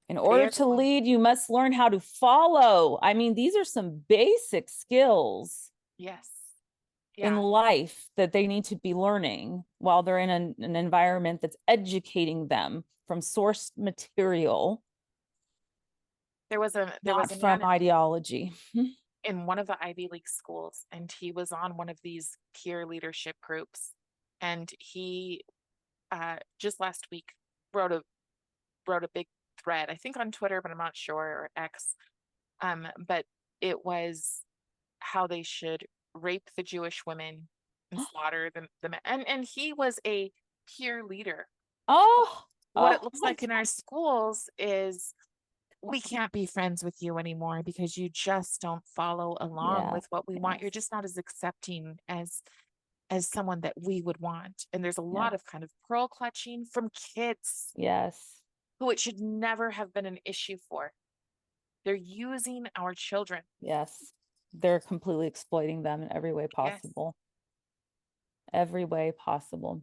[SPEAKER 2] In
[SPEAKER 1] They
[SPEAKER 2] order
[SPEAKER 1] are the
[SPEAKER 2] to
[SPEAKER 1] ones.
[SPEAKER 2] lead, you must learn how to follow. I mean, these are some basic skills
[SPEAKER 1] Yes.
[SPEAKER 2] in
[SPEAKER 1] Yeah.
[SPEAKER 2] life that they need to be learning while they're in an environment that's educating them from source material,
[SPEAKER 1] There was
[SPEAKER 2] not
[SPEAKER 1] a
[SPEAKER 2] from
[SPEAKER 1] man
[SPEAKER 2] ideology.
[SPEAKER 1] in one of the Ivy League schools, and he was on one of these peer leadership groups, and he just last week wrote a big thread, I think on Twitter, but I'm not sure, or X. But it was how they should rape the Jewish women and slaughter the men. And he was a peer leader.
[SPEAKER 2] Oh,
[SPEAKER 1] What it looks
[SPEAKER 2] my
[SPEAKER 1] like in our schools is we can't be friends with you anymore because you just don't follow along
[SPEAKER 2] yeah,
[SPEAKER 1] with what we want. You're
[SPEAKER 2] yes,
[SPEAKER 1] just not as accepting as someone that we would want. And there's a
[SPEAKER 2] yeah,
[SPEAKER 1] lot of kind of pearl clutching from kids
[SPEAKER 2] yes,
[SPEAKER 1] who it should never have been an issue for. They're using our children.
[SPEAKER 2] yes. They're completely exploiting them in every way
[SPEAKER 1] Yes.
[SPEAKER 2] possible. Every way possible.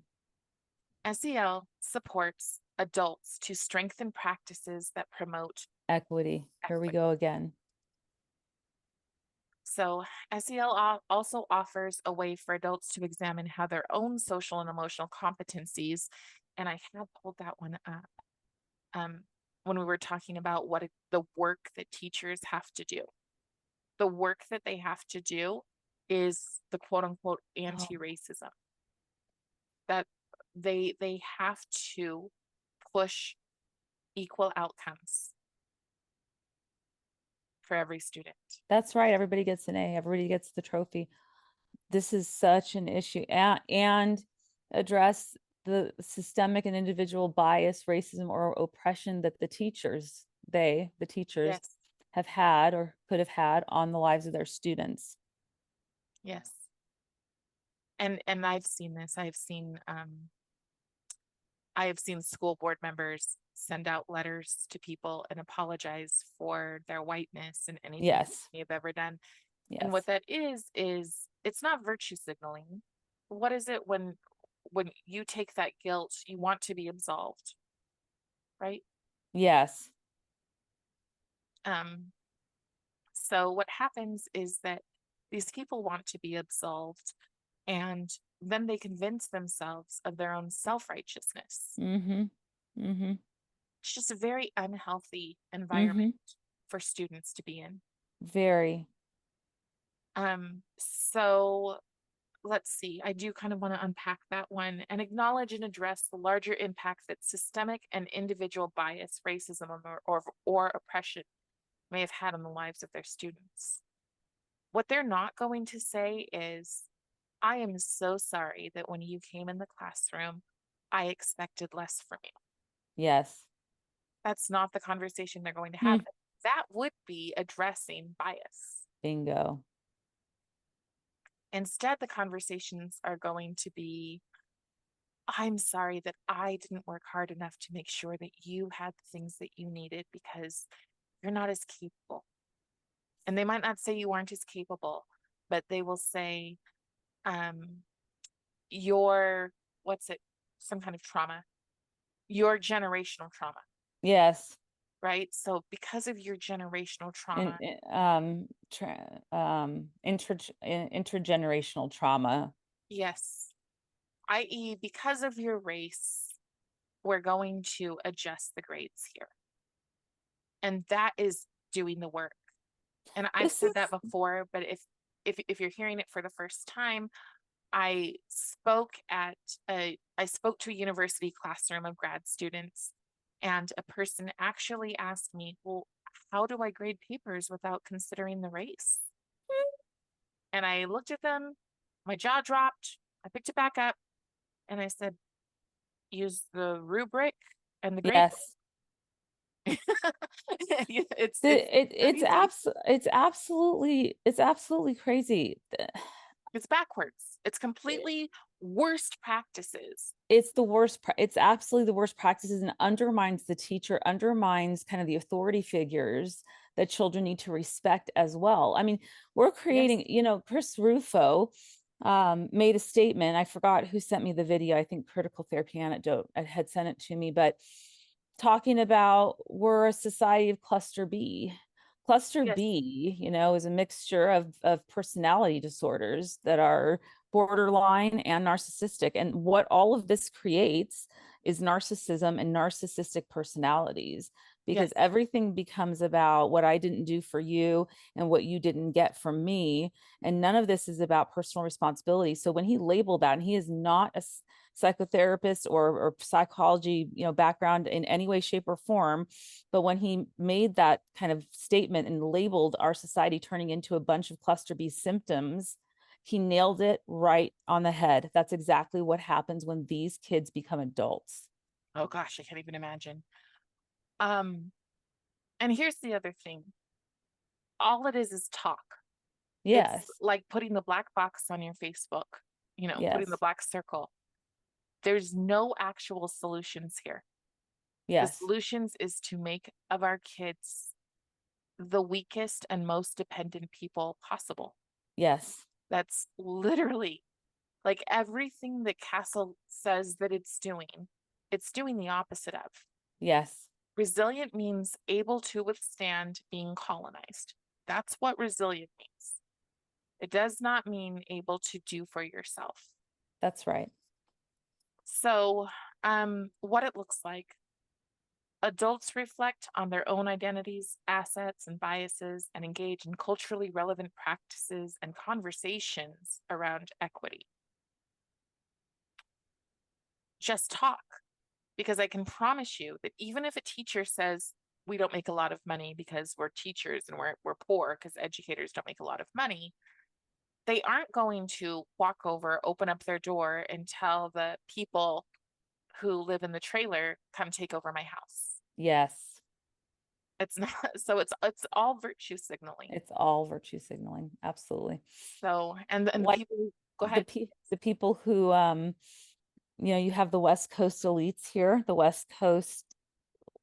[SPEAKER 1] SEL supports adults to strengthen practices that promote
[SPEAKER 2] Equity. Here we
[SPEAKER 1] equity.
[SPEAKER 2] go again.
[SPEAKER 1] So, SEL also offers a way for adults to examine how their own social and emotional competencies, and I have pulled that one up when we were talking about the work that teachers have to do. The work that they have to do is the quote unquote
[SPEAKER 2] Oh,
[SPEAKER 1] anti-racism, that they have to push equal outcomes for every student.
[SPEAKER 2] that's right. Everybody gets an A. Everybody gets the trophy. This is such an issue, and address the systemic and individual bias, racism, or oppression that the teachers
[SPEAKER 1] Yes.
[SPEAKER 2] have had or could have had on the lives of their students.
[SPEAKER 1] Yes. And I've seen this. I have seen school board members send out letters to people and apologize for their whiteness and anything
[SPEAKER 2] Yes,
[SPEAKER 1] they've ever done. And
[SPEAKER 2] yes,
[SPEAKER 1] what that is it's not virtue signaling. What is it when you take that guilt, you want to be absolved, right?
[SPEAKER 2] yes,
[SPEAKER 1] So what happens is that these people want to be absolved, and then they convince themselves of their own self-righteousness.
[SPEAKER 2] mm-hmm, mm-hmm,
[SPEAKER 1] It's just a very unhealthy
[SPEAKER 2] mm-hmm.
[SPEAKER 1] environment for students to be in.
[SPEAKER 2] Very.
[SPEAKER 1] So let's see. I do kind of want to unpack that one and acknowledge and address the larger impact that systemic and individual bias, racism, or oppression may have had on the lives of their students. What they're not going to say is, I am so sorry that when you came in the classroom, I expected less from you.
[SPEAKER 2] Yes.
[SPEAKER 1] That's not the conversation they're going to
[SPEAKER 2] Hmm.
[SPEAKER 1] have. That would be addressing bias.
[SPEAKER 2] Bingo.
[SPEAKER 1] Instead, the conversations are going to be, I'm sorry that I didn't work hard enough to make sure that you had the things that you needed because you're not as capable. And they might not say you aren't as capable, but they will say, your, what's it, some kind of trauma, your generational trauma,
[SPEAKER 2] Yes.
[SPEAKER 1] right? So because of your generational
[SPEAKER 2] And
[SPEAKER 1] trauma,
[SPEAKER 2] intergenerational trauma.
[SPEAKER 1] yes, i.e., because of your race, we're going to adjust the grades here. And that is doing the work. And I've
[SPEAKER 2] This
[SPEAKER 1] said
[SPEAKER 2] is
[SPEAKER 1] that before, but if you're hearing it for the first time, I spoke to a university classroom of grad students, and a person actually asked me, well, how do I grade papers without considering the race? And I looked at them, my jaw dropped, I picked it back up, and I said, use the rubric and the grade
[SPEAKER 2] yes.
[SPEAKER 1] book. It's that
[SPEAKER 2] It's
[SPEAKER 1] easy.
[SPEAKER 2] it's absolutely crazy.
[SPEAKER 1] It's backwards. It's completely worst practices.
[SPEAKER 2] It's the worst. It's absolutely the worst practices, and undermines the teacher, undermines kind of the authority figures that children need to respect as well. I mean, we're
[SPEAKER 1] Yes.
[SPEAKER 2] creating, Chris Rufo made a statement. I forgot who sent me the video. I think Critical Therapy Antidote had sent it to me, but talking about we're a society of cluster B. Cluster
[SPEAKER 1] Yes.
[SPEAKER 2] B, is a mixture of personality disorders that are borderline and narcissistic. And what all of this creates is narcissism and narcissistic personalities, because
[SPEAKER 1] Yes.
[SPEAKER 2] everything becomes about what I didn't do for you and what you didn't get from me. And none of this is about personal responsibility. So when he labeled that, and he is not a psychotherapist or psychology, background in any way, shape, or form, but when he made that kind of statement and labeled our society turning into a bunch of cluster B symptoms, he nailed it right on the head. That's exactly what happens when these kids become adults.
[SPEAKER 1] Oh gosh, I can't even imagine. Um, and here's the other thing. All it is talk. It's
[SPEAKER 2] Yes.
[SPEAKER 1] like putting the black box on your Facebook, putting the
[SPEAKER 2] Yes.
[SPEAKER 1] black circle. There's no actual solutions here. The
[SPEAKER 2] Yes.
[SPEAKER 1] solutions is to make of our kids the weakest and most dependent people possible.
[SPEAKER 2] Yes.
[SPEAKER 1] That's literally like everything that Casel says that it's doing the opposite of.
[SPEAKER 2] Yes.
[SPEAKER 1] Resilient means able to withstand being colonized. That's what resilient means. It does not mean able to do for yourself.
[SPEAKER 2] That's right.
[SPEAKER 1] So, what it looks like, adults reflect on their own identities, assets, and biases, and engage in culturally relevant practices and conversations around equity. Just talk, because I can promise you that even if a teacher says, we don't make a lot of money because we're teachers and we're poor because educators don't make a lot of money, they aren't going to walk over, open up their door, and tell the people who live in the trailer, come take over my house.
[SPEAKER 2] Yes.
[SPEAKER 1] It's not, so it's all virtue signaling.
[SPEAKER 2] It's all virtue signaling. Absolutely.
[SPEAKER 1] So, and the
[SPEAKER 2] Like
[SPEAKER 1] people go ahead.
[SPEAKER 2] the people who you have the West Coast elites here, the West Coast,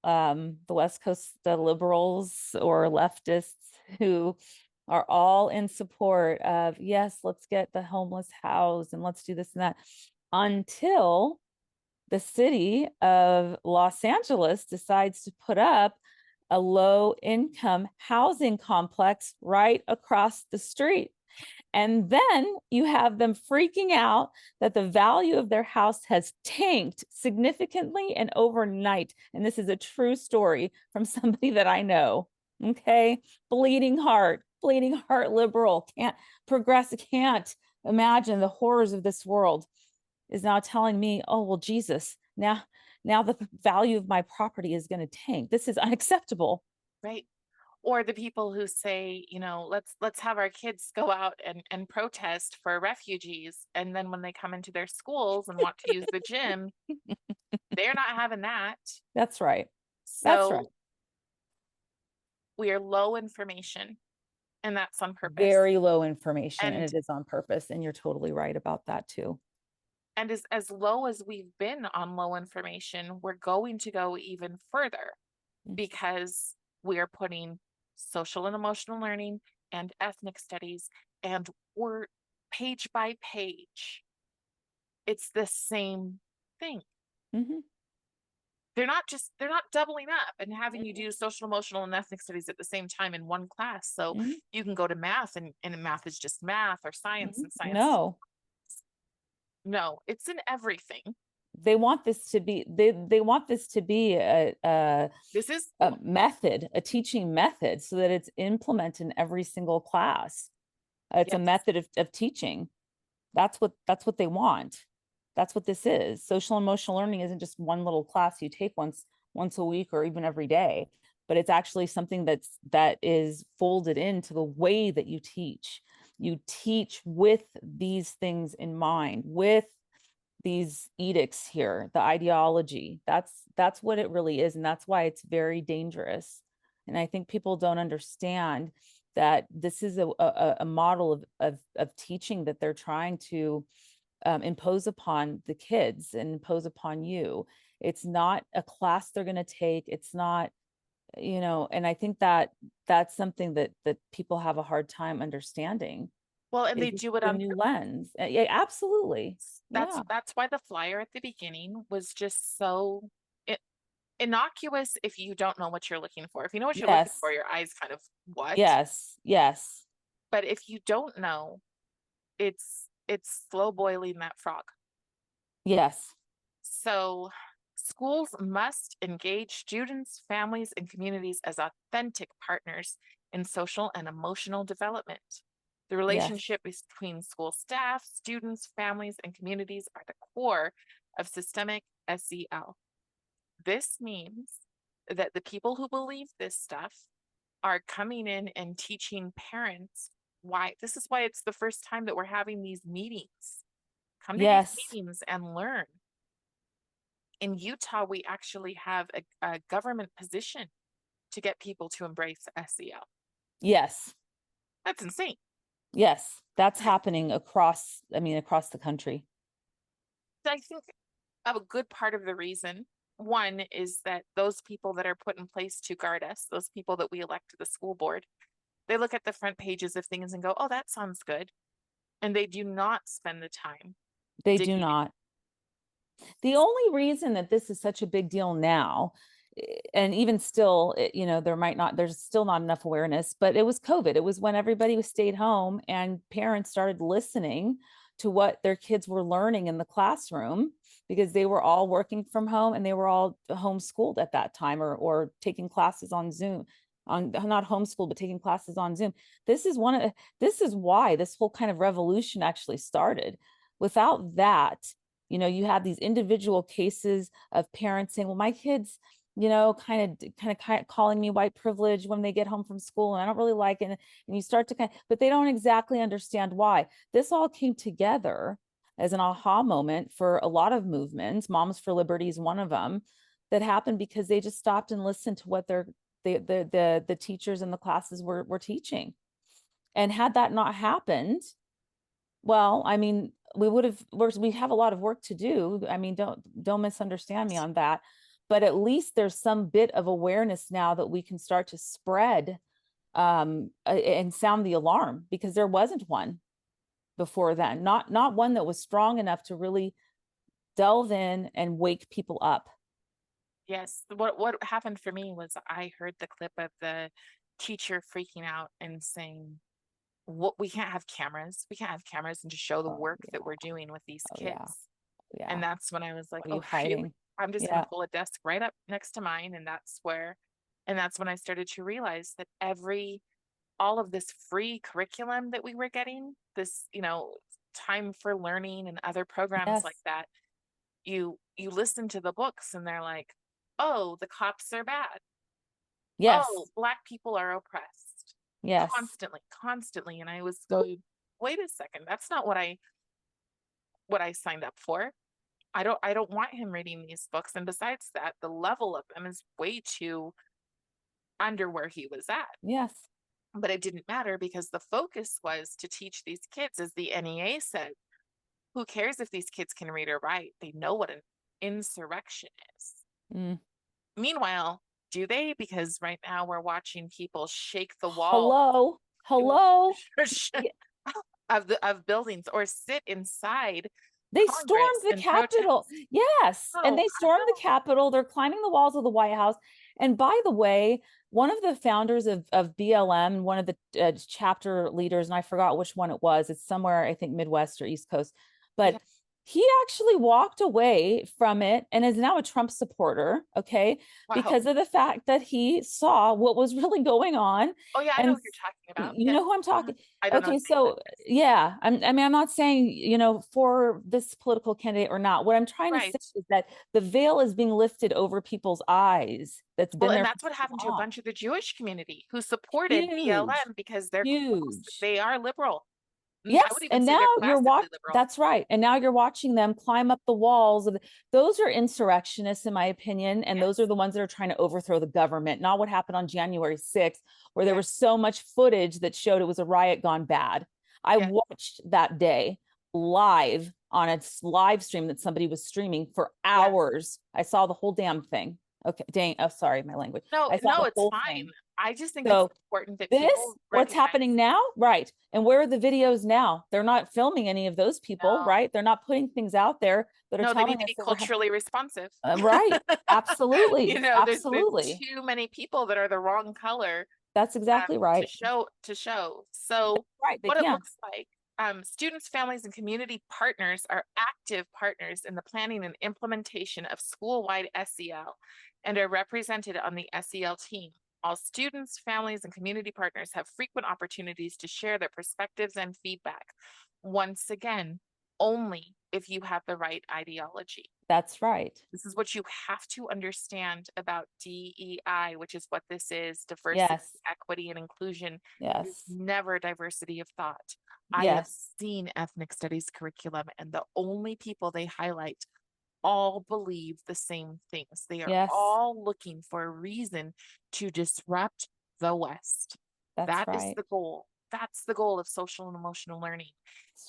[SPEAKER 2] the liberals or leftists who are all in support of, yes, let's get the homeless housed and let's do this and that, until the city of Los Angeles decides to put up a low income housing complex right across the street. And then you have them freaking out that the value of their house has tanked significantly and overnight. And this is a true story from somebody that I know. Okay. Bleeding heart liberal, can't progress, can't imagine the horrors of this world, is now telling me, oh, well, Jesus, now the value of my property is going to tank. This is unacceptable.
[SPEAKER 1] Right. Or the people who say, let's have our kids go out and protest for refugees. And then when they come into their schools and want to use the gym, they're not having that.
[SPEAKER 2] That's right. That's right.
[SPEAKER 1] So we are low information. And that's on purpose.
[SPEAKER 2] Very low information, and
[SPEAKER 1] And
[SPEAKER 2] it is on purpose. And you're totally right about that too.
[SPEAKER 1] and as low as we've been on low information, we're going to go even further
[SPEAKER 2] Mm.
[SPEAKER 1] because we are putting social and emotional learning and ethnic studies, and we're page by page. It's the same thing.
[SPEAKER 2] Mhm.
[SPEAKER 1] They're not doubling up and having you do social, emotional, and ethnic studies at the same time in one class. So
[SPEAKER 2] Mhm.
[SPEAKER 1] you can go to math and math is just math, or science
[SPEAKER 2] Mhm.
[SPEAKER 1] and science.
[SPEAKER 2] No,
[SPEAKER 1] No, it's in everything.
[SPEAKER 2] they want this to be they want this to be
[SPEAKER 1] This is
[SPEAKER 2] a
[SPEAKER 1] school.
[SPEAKER 2] method, a teaching method, so that it's implemented in every single class. It's a
[SPEAKER 1] Yes.
[SPEAKER 2] method of teaching. That's what they want. That's what this is. Social emotional learning isn't just one little class you take once a week or even every day, but it's actually something that is folded into the way that you teach. You teach with these things in mind, with these edicts here, the ideology. That's what it really is, and that's why it's very dangerous. And I think people don't understand that this is a model of teaching that they're trying to impose upon the kids and impose upon you. It's not a class they're going to take. It's not, and I think that that's something that people have a hard time understanding.
[SPEAKER 1] Well, and
[SPEAKER 2] Is
[SPEAKER 1] they
[SPEAKER 2] this
[SPEAKER 1] do it
[SPEAKER 2] is a
[SPEAKER 1] on
[SPEAKER 2] new
[SPEAKER 1] purpose.
[SPEAKER 2] lens. Yeah, absolutely. Yeah.
[SPEAKER 1] That's why the flyer at the beginning was just so innocuous if you don't know what you're looking for. If you know what you're looking
[SPEAKER 2] Yes.
[SPEAKER 1] for, your eyes kind of what?
[SPEAKER 2] Yes. Yes.
[SPEAKER 1] But if you don't know, it's slow boiling that frog.
[SPEAKER 2] Yes.
[SPEAKER 1] So schools must engage students, families, and communities as authentic partners in social and emotional development. The
[SPEAKER 2] Yes.
[SPEAKER 1] relationship between school staff, students, families, and communities are the core of systemic SEL. This means that the people who believe this stuff are coming in and teaching parents why. This is why it's the first time that we're having these meetings. Come to these
[SPEAKER 2] Yes.
[SPEAKER 1] meetings and learn. In Utah, we actually have a government position to get people to embrace SEL.
[SPEAKER 2] Yes.
[SPEAKER 1] That's insane.
[SPEAKER 2] Yes. That's happening across the country.
[SPEAKER 1] I think a good part of the reason, one, is that those people that are put in place to guard us, those people that we elect to the school board, they look at the front pages of things and go, oh, that sounds good. And they do not spend the time
[SPEAKER 2] They do
[SPEAKER 1] digging.
[SPEAKER 2] not. The only reason that this is such a big deal now, and even still, there's still not enough awareness, but it was COVID. It was when everybody was stayed home and parents started listening to what their kids were learning in the classroom, because they were all working from home and they were all homeschooled at that time, or taking classes on Zoom, on not homeschooled, but taking classes on Zoom. This is why this whole kind of revolution actually started. Without that, you have these individual cases of parents saying, well, my kids, kind of calling me white privilege when they get home from school, and I don't really like it. And you start to but they don't exactly understand why. This all came together as an aha moment for a lot of movements. Moms for Liberty is one of them, that happened because they just stopped and listened to what the teachers in the classes were teaching. And had that not happened, well, I mean, we have a lot of work to do. I mean, don't misunderstand me on that. But at least there's some bit of awareness now that we can start to spread and sound the alarm, because there wasn't one before then. Not one that was strong enough to really delve in and wake people up.
[SPEAKER 1] Yes. What happened for me was I heard the clip of the teacher freaking out and saying, what, we can't have cameras. We can't have cameras and to show the
[SPEAKER 2] Oh
[SPEAKER 1] work that
[SPEAKER 2] yeah.
[SPEAKER 1] we're doing with these
[SPEAKER 2] Oh yeah.
[SPEAKER 1] kids. And
[SPEAKER 2] Yeah.
[SPEAKER 1] that's when I was like,
[SPEAKER 2] What are you
[SPEAKER 1] oh, really?
[SPEAKER 2] hiding?
[SPEAKER 1] I'm just going
[SPEAKER 2] Yeah.
[SPEAKER 1] to pull a desk right up next to mine. And that's when I started to realize that all of this free curriculum that we were getting, this, time for learning and other programs like
[SPEAKER 2] Yes.
[SPEAKER 1] that, you listen to the books and they're like, oh, the cops are bad. Oh,
[SPEAKER 2] Yes.
[SPEAKER 1] Black people are oppressed
[SPEAKER 2] Yes.
[SPEAKER 1] constantly, constantly. And I was going, wait a second, that's not what I signed up for. I don't want him reading these books. And besides that, the level of them is way too under where he was at.
[SPEAKER 2] Yes.
[SPEAKER 1] But it didn't matter because the focus was to teach these kids, as the NEA said, who cares if these kids can read or write? They know what an insurrection is.
[SPEAKER 2] Mm.
[SPEAKER 1] Meanwhile, do they? Because right now we're watching people shake the wall
[SPEAKER 2] Hello. Yeah.
[SPEAKER 1] of buildings or sit inside
[SPEAKER 2] They
[SPEAKER 1] Congress
[SPEAKER 2] stormed the
[SPEAKER 1] and
[SPEAKER 2] Capitol.
[SPEAKER 1] protest.
[SPEAKER 2] Yes. And
[SPEAKER 1] Oh,
[SPEAKER 2] they stormed the Capitol. They're climbing the walls of the White House. And by the way, one of the founders of BLM, one of the chapter leaders, and I forgot which one it was, it's somewhere, I think, Midwest or East Coast, but
[SPEAKER 1] yeah.
[SPEAKER 2] he actually walked away from it and is now a Trump supporter, okay,
[SPEAKER 1] Wow.
[SPEAKER 2] because of the fact that he saw what was really going on.
[SPEAKER 1] Oh yeah, I know
[SPEAKER 2] And
[SPEAKER 1] what you're talking about.
[SPEAKER 2] you
[SPEAKER 1] Yeah.
[SPEAKER 2] know who I'm talking?
[SPEAKER 1] I don't know
[SPEAKER 2] Okay,
[SPEAKER 1] his name,
[SPEAKER 2] so
[SPEAKER 1] but yes.
[SPEAKER 2] yeah, I mean, I'm not saying, for this political candidate or not. What I'm trying to say
[SPEAKER 1] Right.
[SPEAKER 2] is that the veil is being lifted over people's eyes. That's
[SPEAKER 1] Well,
[SPEAKER 2] been
[SPEAKER 1] and
[SPEAKER 2] there
[SPEAKER 1] that's
[SPEAKER 2] for
[SPEAKER 1] what
[SPEAKER 2] so
[SPEAKER 1] happened to a
[SPEAKER 2] long.
[SPEAKER 1] bunch of the Jewish community who supported
[SPEAKER 2] Huge,
[SPEAKER 1] BLM because they're close.
[SPEAKER 2] huge.
[SPEAKER 1] They are liberal. I
[SPEAKER 2] Yes,
[SPEAKER 1] would even
[SPEAKER 2] and
[SPEAKER 1] say
[SPEAKER 2] now
[SPEAKER 1] they're
[SPEAKER 2] you're
[SPEAKER 1] classically liberal.
[SPEAKER 2] that's right. And now you're watching them climb up the walls of those are insurrectionists, in my opinion, and those are
[SPEAKER 1] Yes.
[SPEAKER 2] the ones that are trying to overthrow the government, not what happened on January 6th, where there
[SPEAKER 1] Yeah.
[SPEAKER 2] was so much footage that showed it was a riot gone bad. I
[SPEAKER 1] Yeah.
[SPEAKER 2] watched that day live on a live stream that somebody was streaming for
[SPEAKER 1] Yeah.
[SPEAKER 2] hours. I saw the whole damn thing. Okay, dang, oh, sorry, my language.
[SPEAKER 1] No,
[SPEAKER 2] I saw
[SPEAKER 1] no,
[SPEAKER 2] the
[SPEAKER 1] it's
[SPEAKER 2] whole
[SPEAKER 1] fine.
[SPEAKER 2] thing.
[SPEAKER 1] I just think it's
[SPEAKER 2] So
[SPEAKER 1] important that
[SPEAKER 2] this,
[SPEAKER 1] people
[SPEAKER 2] what's happening
[SPEAKER 1] recognize.
[SPEAKER 2] now, right? And where are the videos now? They're not filming any of those people,
[SPEAKER 1] No,
[SPEAKER 2] right? They're not putting things out there that are
[SPEAKER 1] no, they need
[SPEAKER 2] telling
[SPEAKER 1] to
[SPEAKER 2] us
[SPEAKER 1] be
[SPEAKER 2] that
[SPEAKER 1] culturally responsive.
[SPEAKER 2] right. Absolutely.
[SPEAKER 1] There's
[SPEAKER 2] Absolutely.
[SPEAKER 1] too many people that are the wrong color
[SPEAKER 2] That's exactly
[SPEAKER 1] to
[SPEAKER 2] right.
[SPEAKER 1] show. So
[SPEAKER 2] Right. They
[SPEAKER 1] what it
[SPEAKER 2] can't.
[SPEAKER 1] looks like, students, families, and community partners are active partners in the planning and implementation of school-wide SEL and are represented on the SEL team. All students, families, and community partners have frequent opportunities to share their perspectives and feedback. Once again, only if you have the right ideology.
[SPEAKER 2] That's right.
[SPEAKER 1] This is what you have to understand about DEI, which is what this is: diversity,
[SPEAKER 2] Yes.
[SPEAKER 1] equity, and inclusion. It is
[SPEAKER 2] Yes.
[SPEAKER 1] never diversity of thought. I have
[SPEAKER 2] Yes.
[SPEAKER 1] seen ethnic studies curriculum, and the only people they highlight all believe the same things. They are
[SPEAKER 2] Yes.
[SPEAKER 1] all looking for a reason to disrupt the West.
[SPEAKER 2] That's
[SPEAKER 1] That is
[SPEAKER 2] right.
[SPEAKER 1] the goal. That's the goal of social and emotional learning.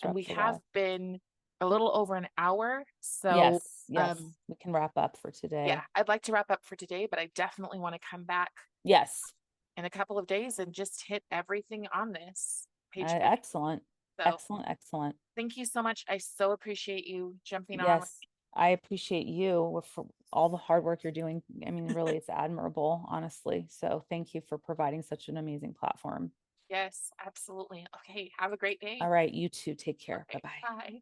[SPEAKER 1] And we
[SPEAKER 2] Disrupt the
[SPEAKER 1] have
[SPEAKER 2] West.
[SPEAKER 1] been a little over an hour. So,
[SPEAKER 2] Yes. Yes. We can wrap up for
[SPEAKER 1] yeah,
[SPEAKER 2] today.
[SPEAKER 1] I'd like to wrap up for today, but I definitely want to come back
[SPEAKER 2] Yes.
[SPEAKER 1] in a couple of days and just hit everything on this page 30.
[SPEAKER 2] Excellent.
[SPEAKER 1] So
[SPEAKER 2] Excellent. Excellent.
[SPEAKER 1] thank you so much. I so appreciate you jumping on with
[SPEAKER 2] Yes, I appreciate you for all the hard work you're doing. I mean, really, it's admirable, honestly. So thank you for providing such an amazing platform.
[SPEAKER 1] Yes, absolutely. Okay, have a great day.
[SPEAKER 2] All right, you too. Take care.
[SPEAKER 1] Okay,
[SPEAKER 2] Bye-bye.
[SPEAKER 1] bye.